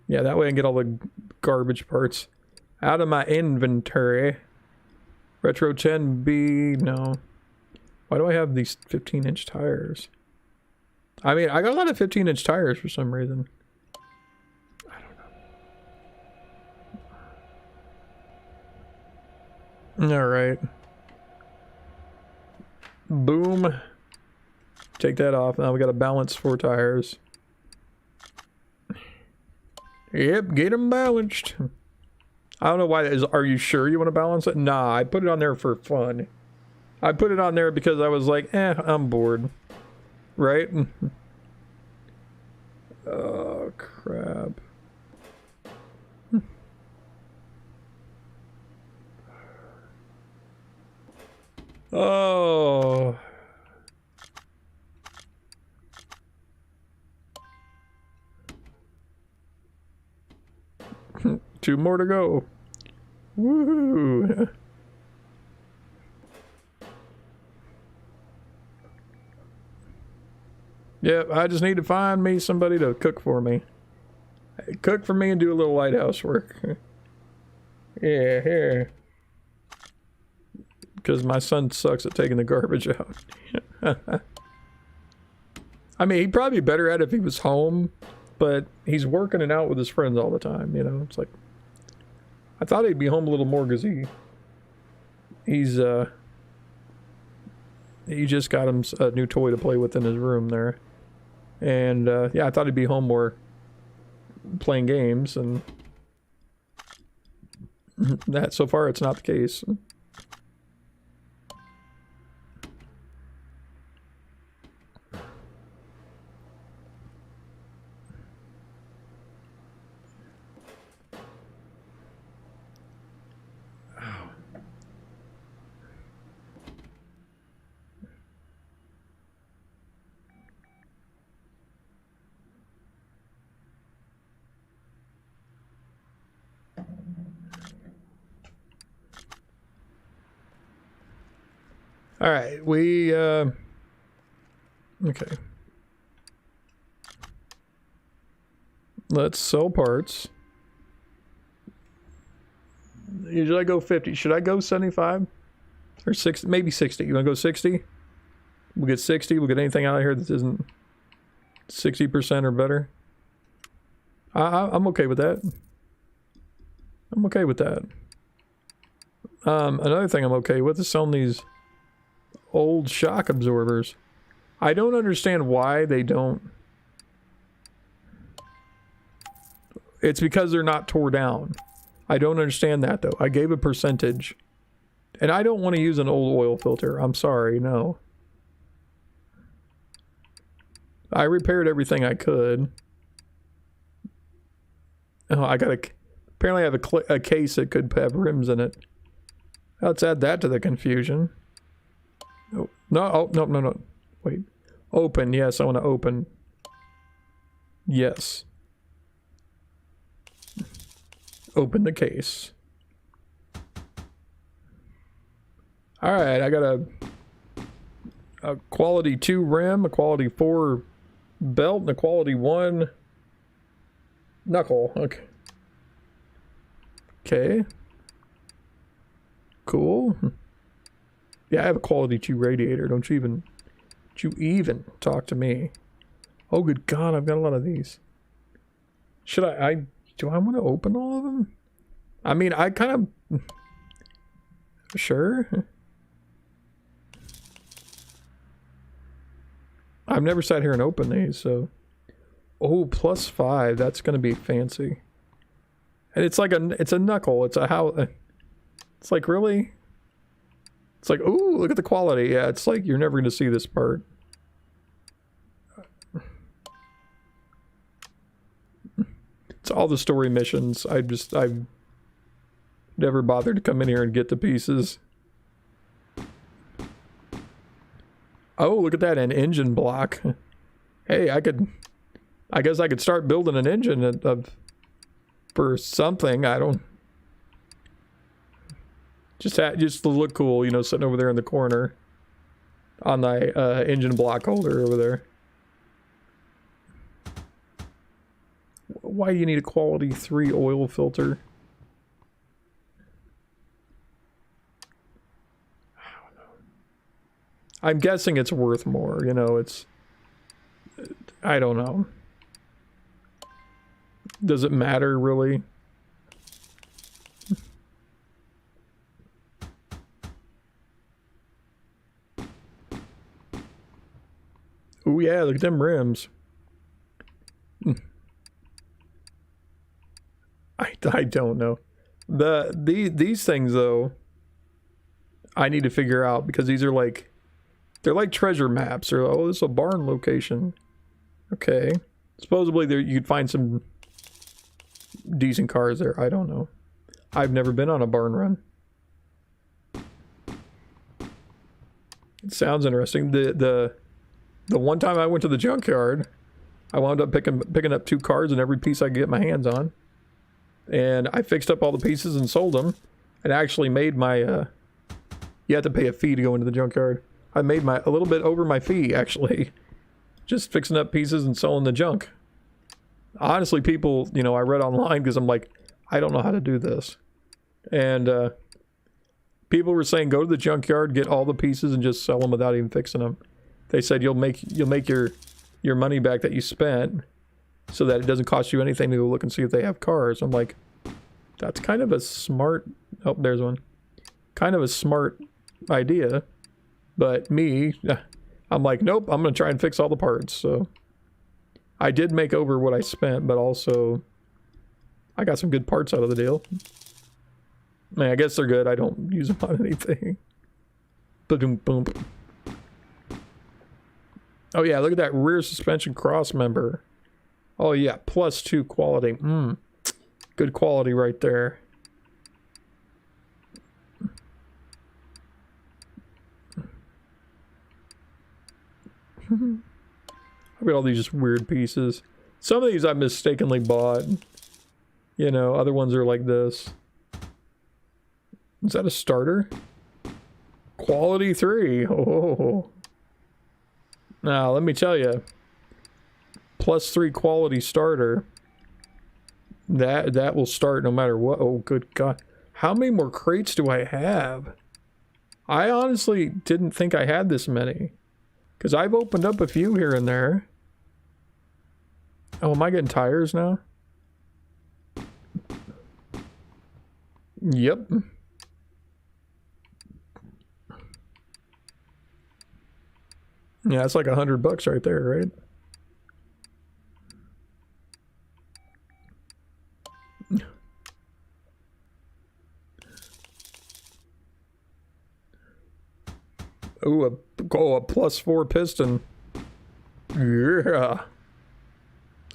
Yeah, that way I can get all the garbage parts out of my inventory. Retro 10B, no. Why do I have these 15-inch tires? I mean, I got a lot of 15-inch tires for some reason. I don't know. All right. Boom. Take that off. Now we got to balance 4 tires. Yep, get them balanced. I don't know why that is. Are you sure you want to balance it? Nah, I put it on there for fun. I put it on there because I was like, I'm bored. Right? Oh, crap. Oh. 2 more to go. Woohoo! Yep, I just need to find me somebody to cook for me. Cook for me and do a little lighthouse work. Yeah, here. because my son sucks at taking the garbage out. I mean, he'd probably be better at it if he was home, but he's working and out with his friends all the time, you know? It's like, I thought he'd be home a little more because he just got him a new toy to play with in his room there. And, yeah, I thought he'd be home more playing games, and that, so far, it's not the case. All right, okay. Let's sell parts. Should I go 50? Should I go 75? Or 60? Maybe 60. You want to go 60? We'll get 60. We'll get anything out of here that isn't 60% or better. I'm okay with that. I'm okay with that. Another thing I'm okay with is selling these old shock absorbers. I don't understand why they don't. It's because they're not tore down. I don't understand that though. I gave a percentage. And I don't want to use an old oil filter. I'm sorry, no. I repaired everything I could. Oh, apparently I have a case that could have rims in it. Let's add that to the confusion. Oh, no, oh, no. Wait. Open, yes, I want to open. Yes. Open the case. Alright, I got a quality 2 rim, a quality 4 belt, and a quality 1 knuckle. Okay. Cool. Yeah, I have a quality 2 radiator. Don't you even talk to me. Oh, good God, I've got a lot of these. Should do I want to open all of them? I mean, I kind of... Sure. I've never sat here and opened these, so... Oh, +5. That's going to be fancy. And it's like it's a knuckle. It's a how... It's like, really? It's like, ooh, look at the quality. Yeah, it's like you're never going to see this part. It's all the story missions. I've never bothered to come in here and get the pieces. Oh, look at that, an engine block. Hey, I guess I could start building an engine for something. I don't... Just to look cool, you know, sitting over there in the corner on the engine block holder over there. Why do you need a quality 3 oil filter? I don't know. I'm guessing it's worth more, you know, I don't know. Does it matter, really? Oh yeah, look at them rims. I don't know. These things though, I need to figure out because these are like, they're like treasure maps. Or oh, this is a barn location. Okay, supposedly there you'd find some decent cars there. I don't know. I've never been on a barn run. It sounds interesting. The one time I went to the junkyard, I wound up picking up 2 cars and every piece I could get my hands on. And I fixed up all the pieces and sold them. And actually made my, you have to pay a fee to go into the junkyard. I made a little bit over my fee, actually. Just fixing up pieces and selling the junk. Honestly, people, you know, I read online because I'm like, I don't know how to do this. And, People were saying go to the junkyard, get all the pieces, and just sell them without even fixing them. They said you'll make your money back that you spent, so that it doesn't cost you anything to go look and see if they have cars. I'm like, that's kind of a smart. Oh, there's one. Kind of a smart idea, but me, I'm like, nope. I'm gonna try and fix all the parts. So I did make over what I spent, but also I got some good parts out of the deal. I mean, I guess they're good. I don't use them on anything. Boom, boom. Oh yeah, look at that rear suspension crossmember. Oh yeah, +2 quality. Good quality right there. I've got all these just weird pieces. Some of these I mistakenly bought. You know, other ones are like this. Is that a starter? Quality 3. Oh. Now, let me tell you. +3 quality starter. That will start no matter what. Oh, good God. How many more crates do I have? I honestly didn't think I had this many. Because I've opened up a few here and there. Oh, am I getting tires now? Yep. Yeah, it's like $100 right there, right? Ooh, a +4 piston. Yeah.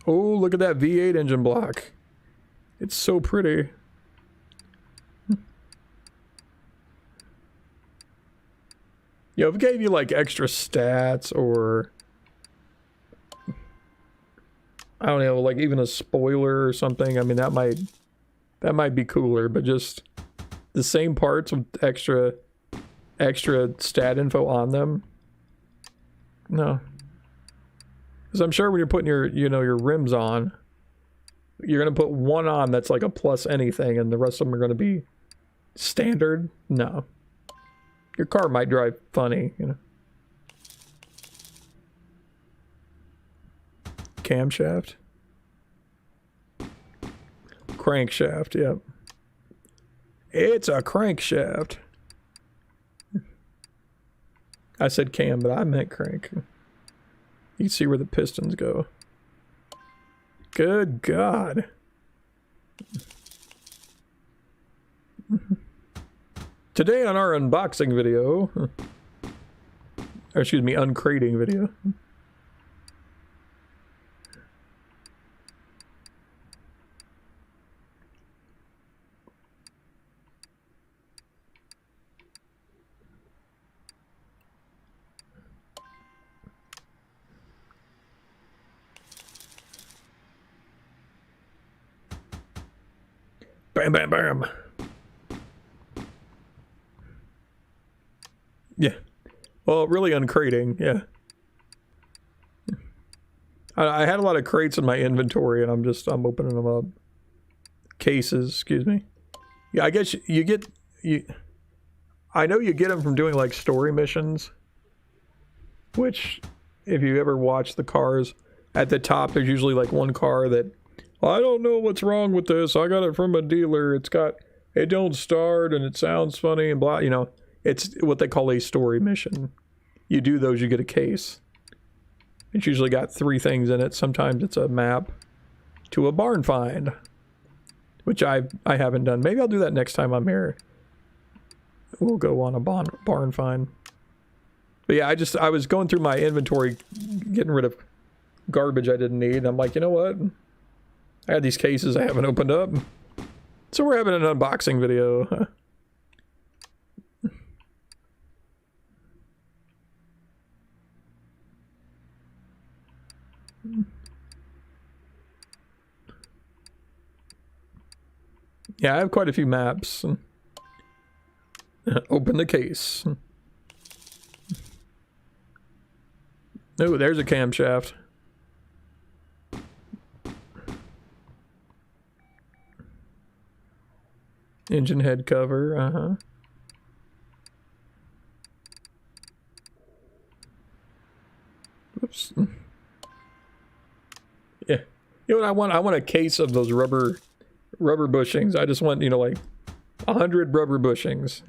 Oh, look at that V8 engine block. It's so pretty. You know, if it gave you like extra stats or I don't know, like even a spoiler or something, I mean that might be cooler, but just the same parts with extra stat info on them. No. Because I'm sure when you're putting your rims on, you're gonna put one on that's like a plus anything and the rest of them are gonna be standard. No. Your car might drive funny, you know. Camshaft. Crankshaft, yep. It's a crankshaft. I said cam, but I meant crank. You can see where the pistons go. Good God. Today on our unboxing video, or excuse me, uncrating video. Bam, bam, bam. Yeah. Well, really uncrating, yeah. I had a lot of crates in my inventory and I'm opening them up. Cases, excuse me. Yeah, I guess I know you get them from doing like story missions, which if you ever watch the cars, at the top there's usually like one car that, I don't know what's wrong with this, I got it from a dealer, it don't start and it sounds funny and blah, you know. It's what they call a story mission. You do those, you get a case. It's usually got 3 things in it. Sometimes it's a map to a barn find, which I haven't done. Maybe I'll do that next time I'm here. We'll go on a barn find. But yeah, I was going through my inventory, getting rid of garbage I didn't need. And I'm like, you know what? I had these cases I haven't opened up. So we're having an unboxing video. Yeah, I have quite a few maps. Open the case. Oh, there's a camshaft. Engine head cover, Oops. Yeah. You know what I want? I want a case of those rubber bushings. I just want, you know, like 100 rubber bushings.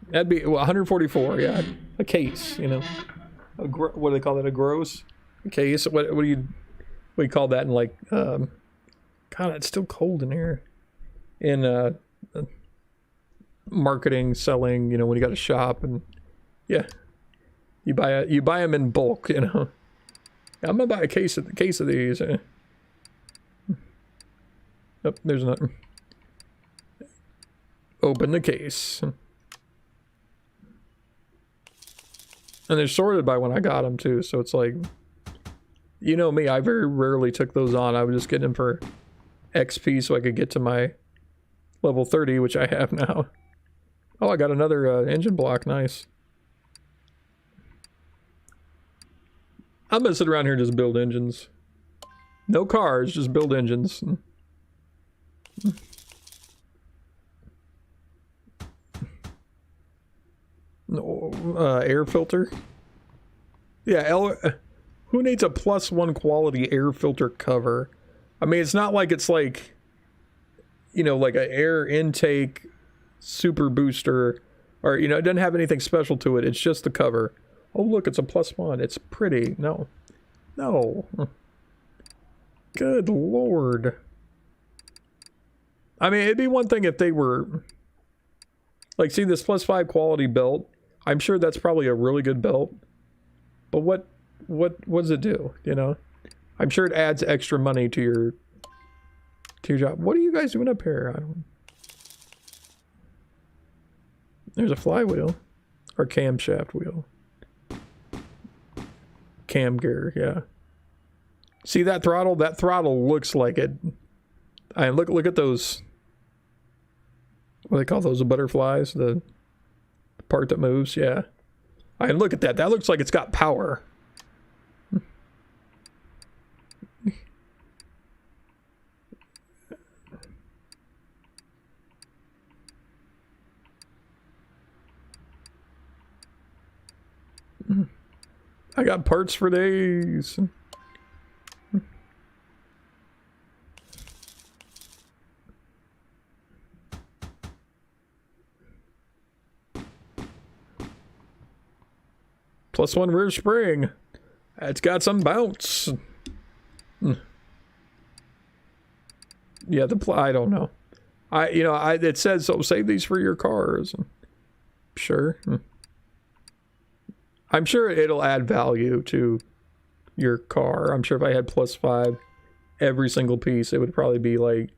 That'd be 144. Yeah, a case. You know, what do they call that? A gross case. What do you call that in like? God, it's still cold in here. In marketing, selling. You know, when you got a shop and yeah, you buy them in bulk. You know, I'm gonna buy a case of these. Oh, there's nothing. Open the case. And they're sorted by when I got them too, so it's like, you know me, I very rarely took those on. I would just get them for XP so I could get to my level 30, which I have now. Oh, I got another engine block, nice. I'm gonna sit around here and just build engines. No cars, just build engines. No, air filter. Yeah, who needs a +1 quality air filter cover? I mean, it's not like it's like, you know, like an air intake super booster, or, you know, it doesn't have anything special to it. It's just the cover. Oh, look, it's a +1. It's pretty. No. No. Good Lord. I mean, it'd be one thing if they were... Like, see this +5 quality belt? I'm sure that's probably a really good belt. But what does it do, you know? I'm sure it adds extra money to your job. What are you guys doing up here? I don't... There's a flywheel. Or camshaft wheel. Cam gear, yeah. See that throttle? That throttle looks like it. I look at those... What do they call those? The butterflies? The part that moves? Yeah. I look at that. That looks like it's got power. I got parts for days. +1 rear spring. It's got some bounce. Yeah, I don't know. It says so. Save these for your cars. Sure. I'm sure it'll add value to your car. I'm sure if I had +5 every single piece, it would probably be like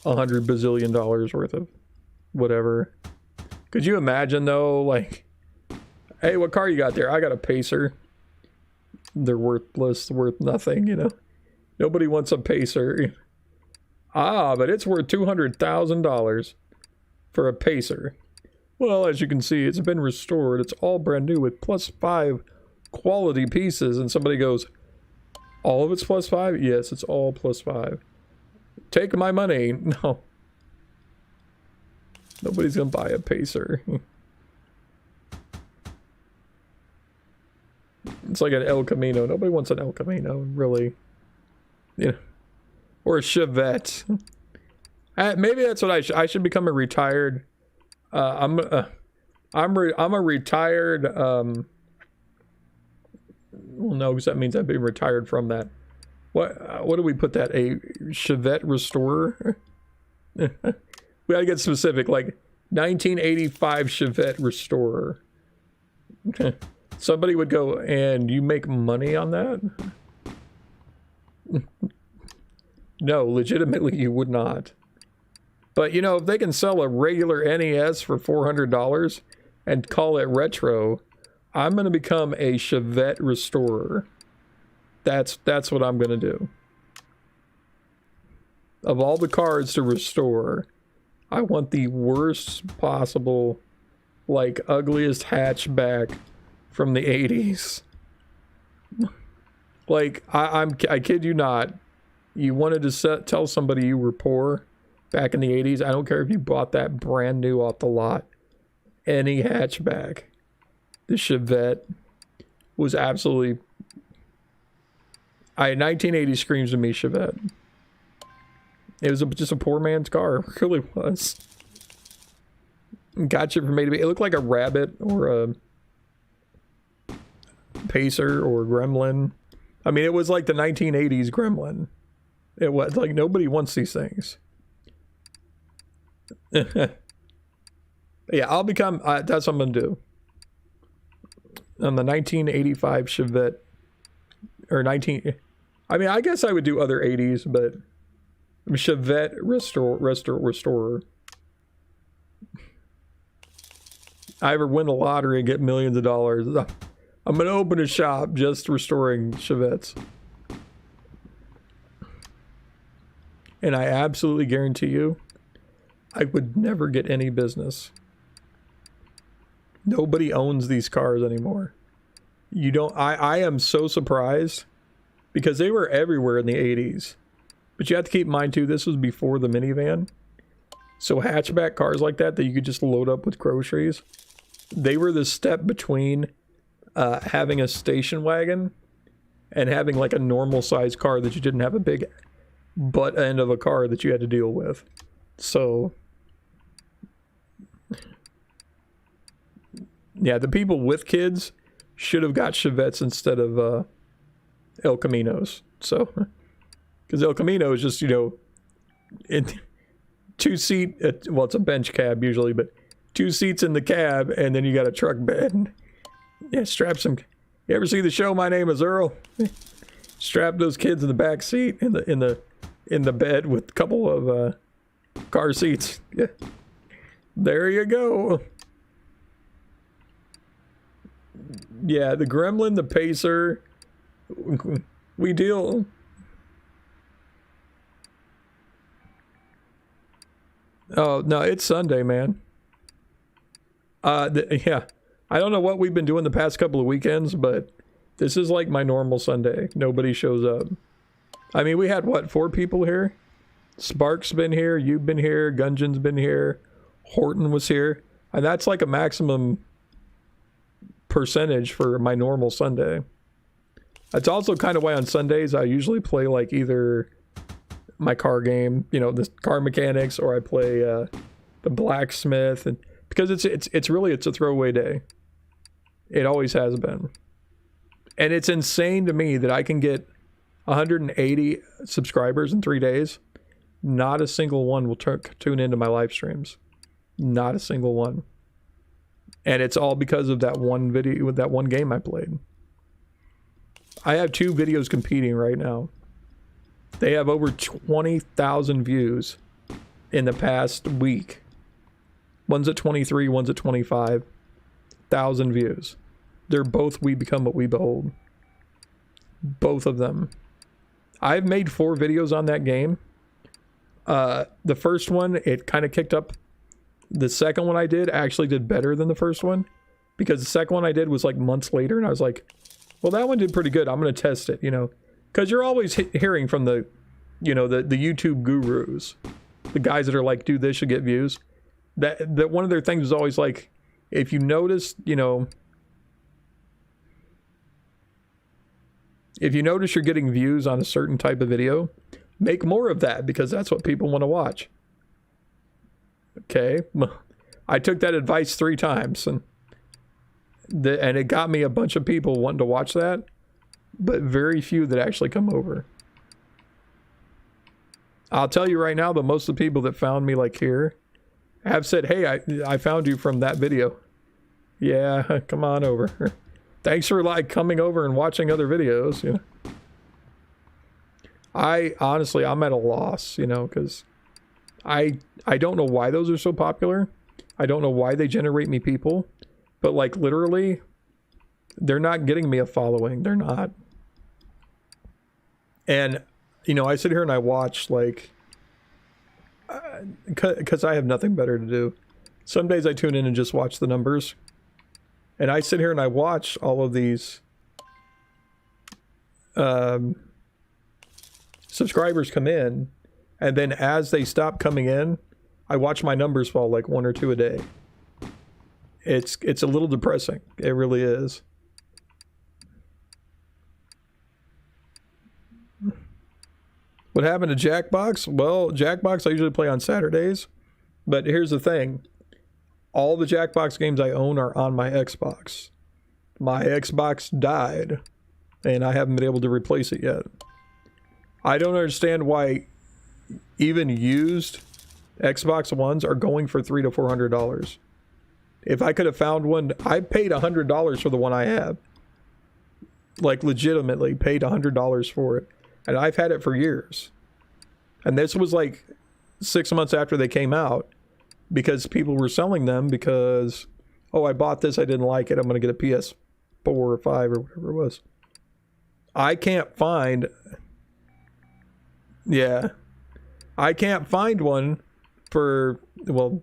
$100 bazillion worth of whatever. Could you imagine though, like, hey, what car you got there? I got a Pacer. They're worthless, worth nothing, you know. Nobody wants a Pacer. Ah, but it's worth $200,000 for a Pacer. Well, as you can see, it's been restored. It's all brand new with +5 quality pieces. And somebody goes, all of it's +5? Yes, it's all +5. Take my money. No. Nobody's gonna buy a Pacer. It's like an El Camino. Nobody wants an El Camino, really. You know, or a Chevette. Maybe that's what I should become a retired. I'm a retired. Well, no, because that means I've been retired from that. What do we put that? A Chevette restorer? We gotta get specific, like 1985 Chevette restorer. Somebody would go, and you make money on that? No, legitimately you would not. But, you know, if they can sell a regular NES for $400 and call it retro, I'm going to become a Chevette restorer. That's what I'm going to do. Of all the cars to restore, I want the worst possible, like, ugliest hatchback from the 80s. Like, I kid you not. You wanted to tell somebody you were poor back in the 80s. I don't care if you bought that brand new off the lot. Any hatchback. The Chevette. was absolutely... 1980 screams to me Chevette. It was just a poor man's car. It really was. Gotcha from A to B. It looked like a rabbit or a pacer or a gremlin. I mean, it was like the 1980s gremlin. It was like nobody wants these things. Yeah, I'll become... that's what I'm going to do. On the 1985 Chevette. Or 19... I mean, I guess I would do other 80s, but... Chevette restorer. I ever win the lottery and get millions of dollars, I'm going to open a shop just restoring Chevettes. And I absolutely guarantee you, I would never get any business. Nobody owns these cars anymore. You don't... I am so surprised because they were everywhere in the 80s. But you have to keep in mind too, this was before the minivan. So hatchback cars like that you could just load up with groceries, they were the step between having a station wagon and having like a normal size car that you didn't have a big butt end of a car that you had to deal with. So yeah, the people with kids should have got Chevettes instead of El Caminos. So because El Camino is just, you know, two-seat, well, it's a bench cab usually, but 2 seats in the cab, and then you got a truck bed. Yeah, strap some... You ever see the show My Name is Earl? Strap those kids in the back seat, in the bed with a couple of car seats. Yeah. There you go. Yeah, the Gremlin, the Pacer, we deal... Oh, no, it's Sunday, man. Yeah. I don't know what we've been doing the past couple of weekends, but this is like my normal Sunday. Nobody shows up. I mean, we had, what, 4 people here? Spark's been here, you've been here, Gungeon's been here, Horton was here. And that's like a maximum percentage for my normal Sunday. That's also kind of why on Sundays I usually play like either... my car game, you know, the car mechanics, or I play the blacksmith, and because it's really a throwaway day. It always has been, and it's insane to me that I can get 180 subscribers in 3 days. Not a single one will tune into my live streams, not a single one, and it's all because of that one video with that one game I played. I have 2 videos competing right now. They have over 20,000 views in the past week. One's at 23, one's at 25,000 views. They're both We Become What We Behold. Both of them. I've made 4 videos on that game. The first one, it kind of kicked up. The second one I did actually did better than the first one, because the second one I did was like months later, and I was like, well, that one did pretty good. I'm going to test it, you know. Because you're always hearing from the, you know, the YouTube gurus, the guys that are like, do this, you get views. That one of their things is always like, if you notice, you know, if you notice you're getting views on a certain type of video, make more of that, because that's what people want to watch. Okay, I took that advice 3 times, and it got me a bunch of people wanting to watch that. But very few that actually come over. I'll tell you right now, most of the people that found me like here have said, hey, I found you from that video. Yeah, come on over. Thanks for like coming over and watching other videos. You know? Honestly, I'm at a loss, you know, because I don't know why those are so popular. I don't know why they generate me people. But like literally, they're not getting me a following. They're not. And, you know, I sit here and I watch, like, because I have nothing better to do. Some days I tune in and just watch the numbers. And I sit here and I watch all of these subscribers come in. And then as they stop coming in, I watch my numbers fall like 1 or 2 a day. It's a little depressing. It really is. What happened to Jackbox? Well, Jackbox I usually play on Saturdays, but here's the thing. All the Jackbox games I own are on my Xbox. My Xbox died, and I haven't been able to replace it yet. I don't understand why even used Xbox Ones are going for $300 to $400. If I could have found one, I paid $100 for the one I have. Like, legitimately paid $100 for it. And I've had it for years. And this was like 6 months after they came out, because people were selling them because, oh, I bought this, I didn't like it, I'm going to get a PS4 or 5 or whatever it was. I can't find... Yeah. I can't find one for, well,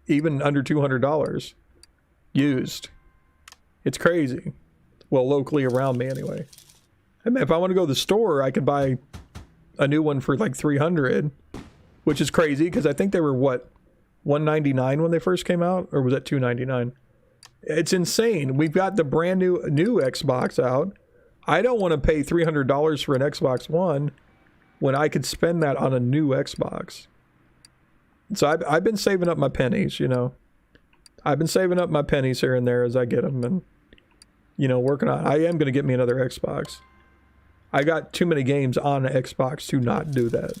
even under $200 used. It's crazy. Well, locally around me anyway. I mean, if I want to go to the store, I could buy a new one for like $300, which is crazy because I think they were what, $199 when they first came out, or was that $299? It's insane. We've got the brand new Xbox out. I don't want to pay $300 for an Xbox One when I could spend that on a new Xbox. So I've been saving up my pennies, you know. I've been saving up my pennies here and there as I get them, and you know, working on. I am going to get me another Xbox. I got too many games on the Xbox to not do that.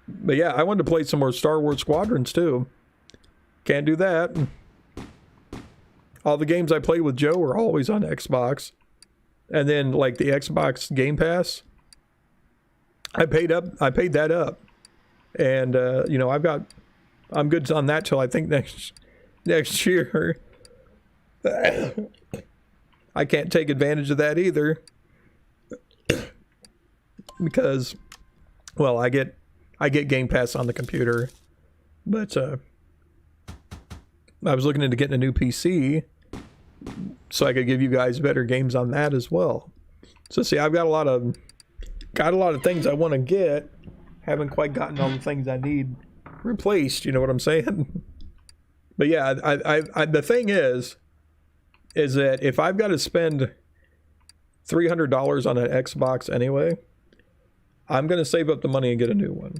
But yeah, I wanted to play some more Star Wars Squadrons too. Can't do that. All the games I played with Joe are always on Xbox. And then like the Xbox Game Pass, I paid that up. And you know, I'm good on that till I think next year. I can't take advantage of that either. Because, well, I get Game Pass on the computer, but I was looking into getting a new PC so I could give you guys better games on that as well. So see, I've got a lot of things I want to get, haven't quite gotten all the things I need replaced. You know what I'm saying? But yeah, I the thing is that if I've got to spend $300 on an Xbox anyway, I'm going to save up the money and get a new one.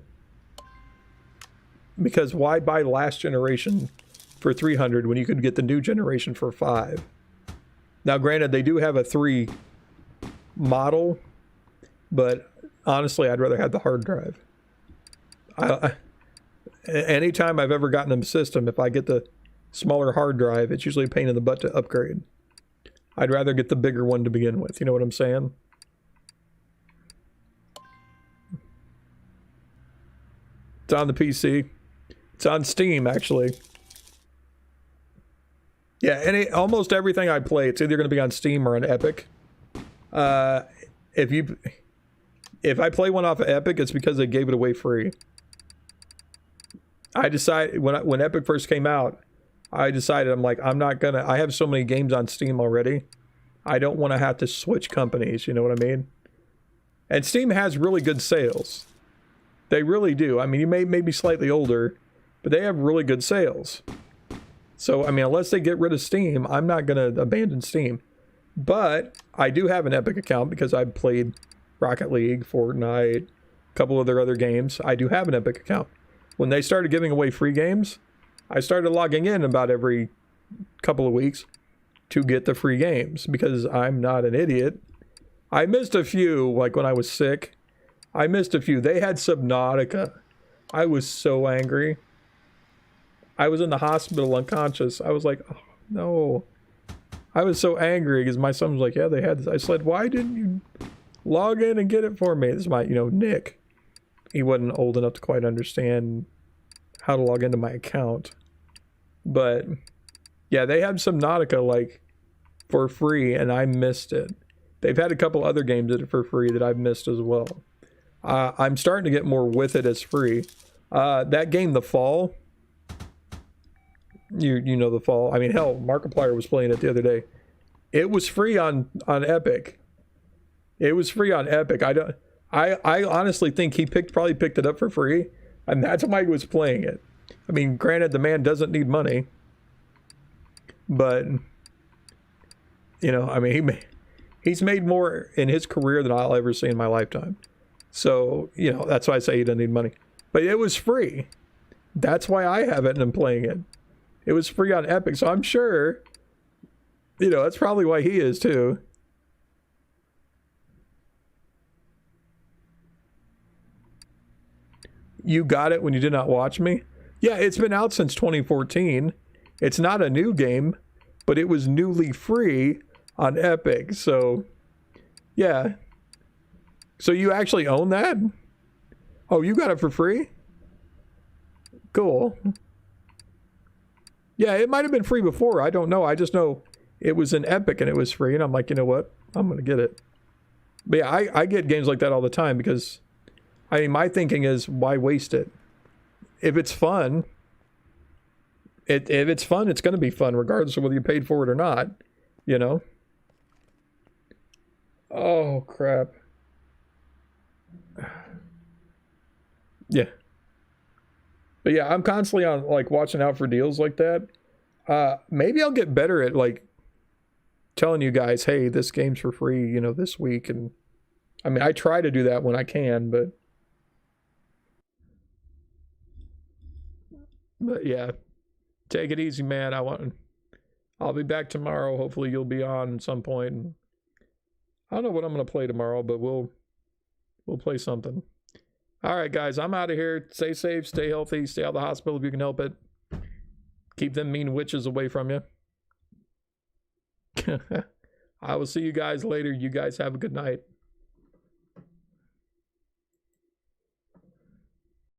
Because why buy last generation for $300 when you could get the new generation for $500? Now, granted, they do have a 3 model, but honestly, I'd rather have the hard drive. Anytime I've ever gotten a system, if I get the smaller hard drive, it's usually a pain in the butt to upgrade. I'd rather get the bigger one to begin with. You know what I'm saying? It's on the PC. It's on Steam, actually. Yeah, almost everything I play, it's either going to be on Steam or on Epic. If I play one off of Epic, it's because they gave it away free. I decided when Epic first came out, I decided I'm like, I have so many games on Steam already. I don't want to have to switch companies, you know what I mean? And Steam has really good sales. They really do. I mean, you may be slightly older, but they have really good sales. So, I mean, unless they get rid of Steam, I'm not going to abandon Steam. But I do have an Epic account because I've played Rocket League, Fortnite, a couple of their other games. I do have an Epic account. When they started giving away free games, I started logging in about every couple of weeks to get the free games because I'm not an idiot. I missed a few, like when I was sick. I missed a few. They had Subnautica. I was so angry. I was in the hospital unconscious. I was like, oh, no. I was so angry because my son was like, yeah, they had this. I said, why didn't you log in and get it for me? This is my, Nick. He wasn't old enough to quite understand how to log into my account. But yeah, they had Subnautica like for free and I missed it. They've had a couple other games that are for free that I've missed as well. I'm starting to get more with it as free. That game, The Fall, you know The Fall. I mean, hell, Markiplier was playing it the other day. It was free on Epic. It was free on Epic. I honestly think he probably picked it up for free, and that's why he was playing it. I mean, granted, the man doesn't need money, but I mean, he's made more in his career than I'll ever see in my lifetime. So, you know, that's why I say he doesn't need money. But it was free. That's why I have it and I'm playing it. It was free on Epic, so I'm sure, you know, that's probably why he is too. You got it when you did not watch me? Yeah, it's been out since 2014. It's not a new game, but it was newly free on Epic, so yeah. So you actually own that? Oh, you got it for free? Cool. Yeah, it might have been free before. I don't know. I just know it was in Epic and it was free, and I'm like, you know what? I'm going to get it. But yeah, I get games like that all the time because, I mean, my thinking is, why waste it? If it's fun, if it's fun, it's going to be fun, regardless of whether you paid for it or not, you know? Oh, crap. Yeah. But yeah, I'm constantly on, like, watching out for deals like that. Maybe I'll get better at, like, telling you guys, hey, this game's for free, you know, this week. And I mean, I try to do that when I can, but yeah, take it easy, man. I'll be back tomorrow. Hopefully you'll be on at some point. And I don't know what I'm going to play tomorrow, but we'll play something. All right, guys, I'm out of here. Stay safe, stay healthy, stay out of the hospital if you can help it. Keep them mean witches away from you. I will see you guys later. You guys have a good night.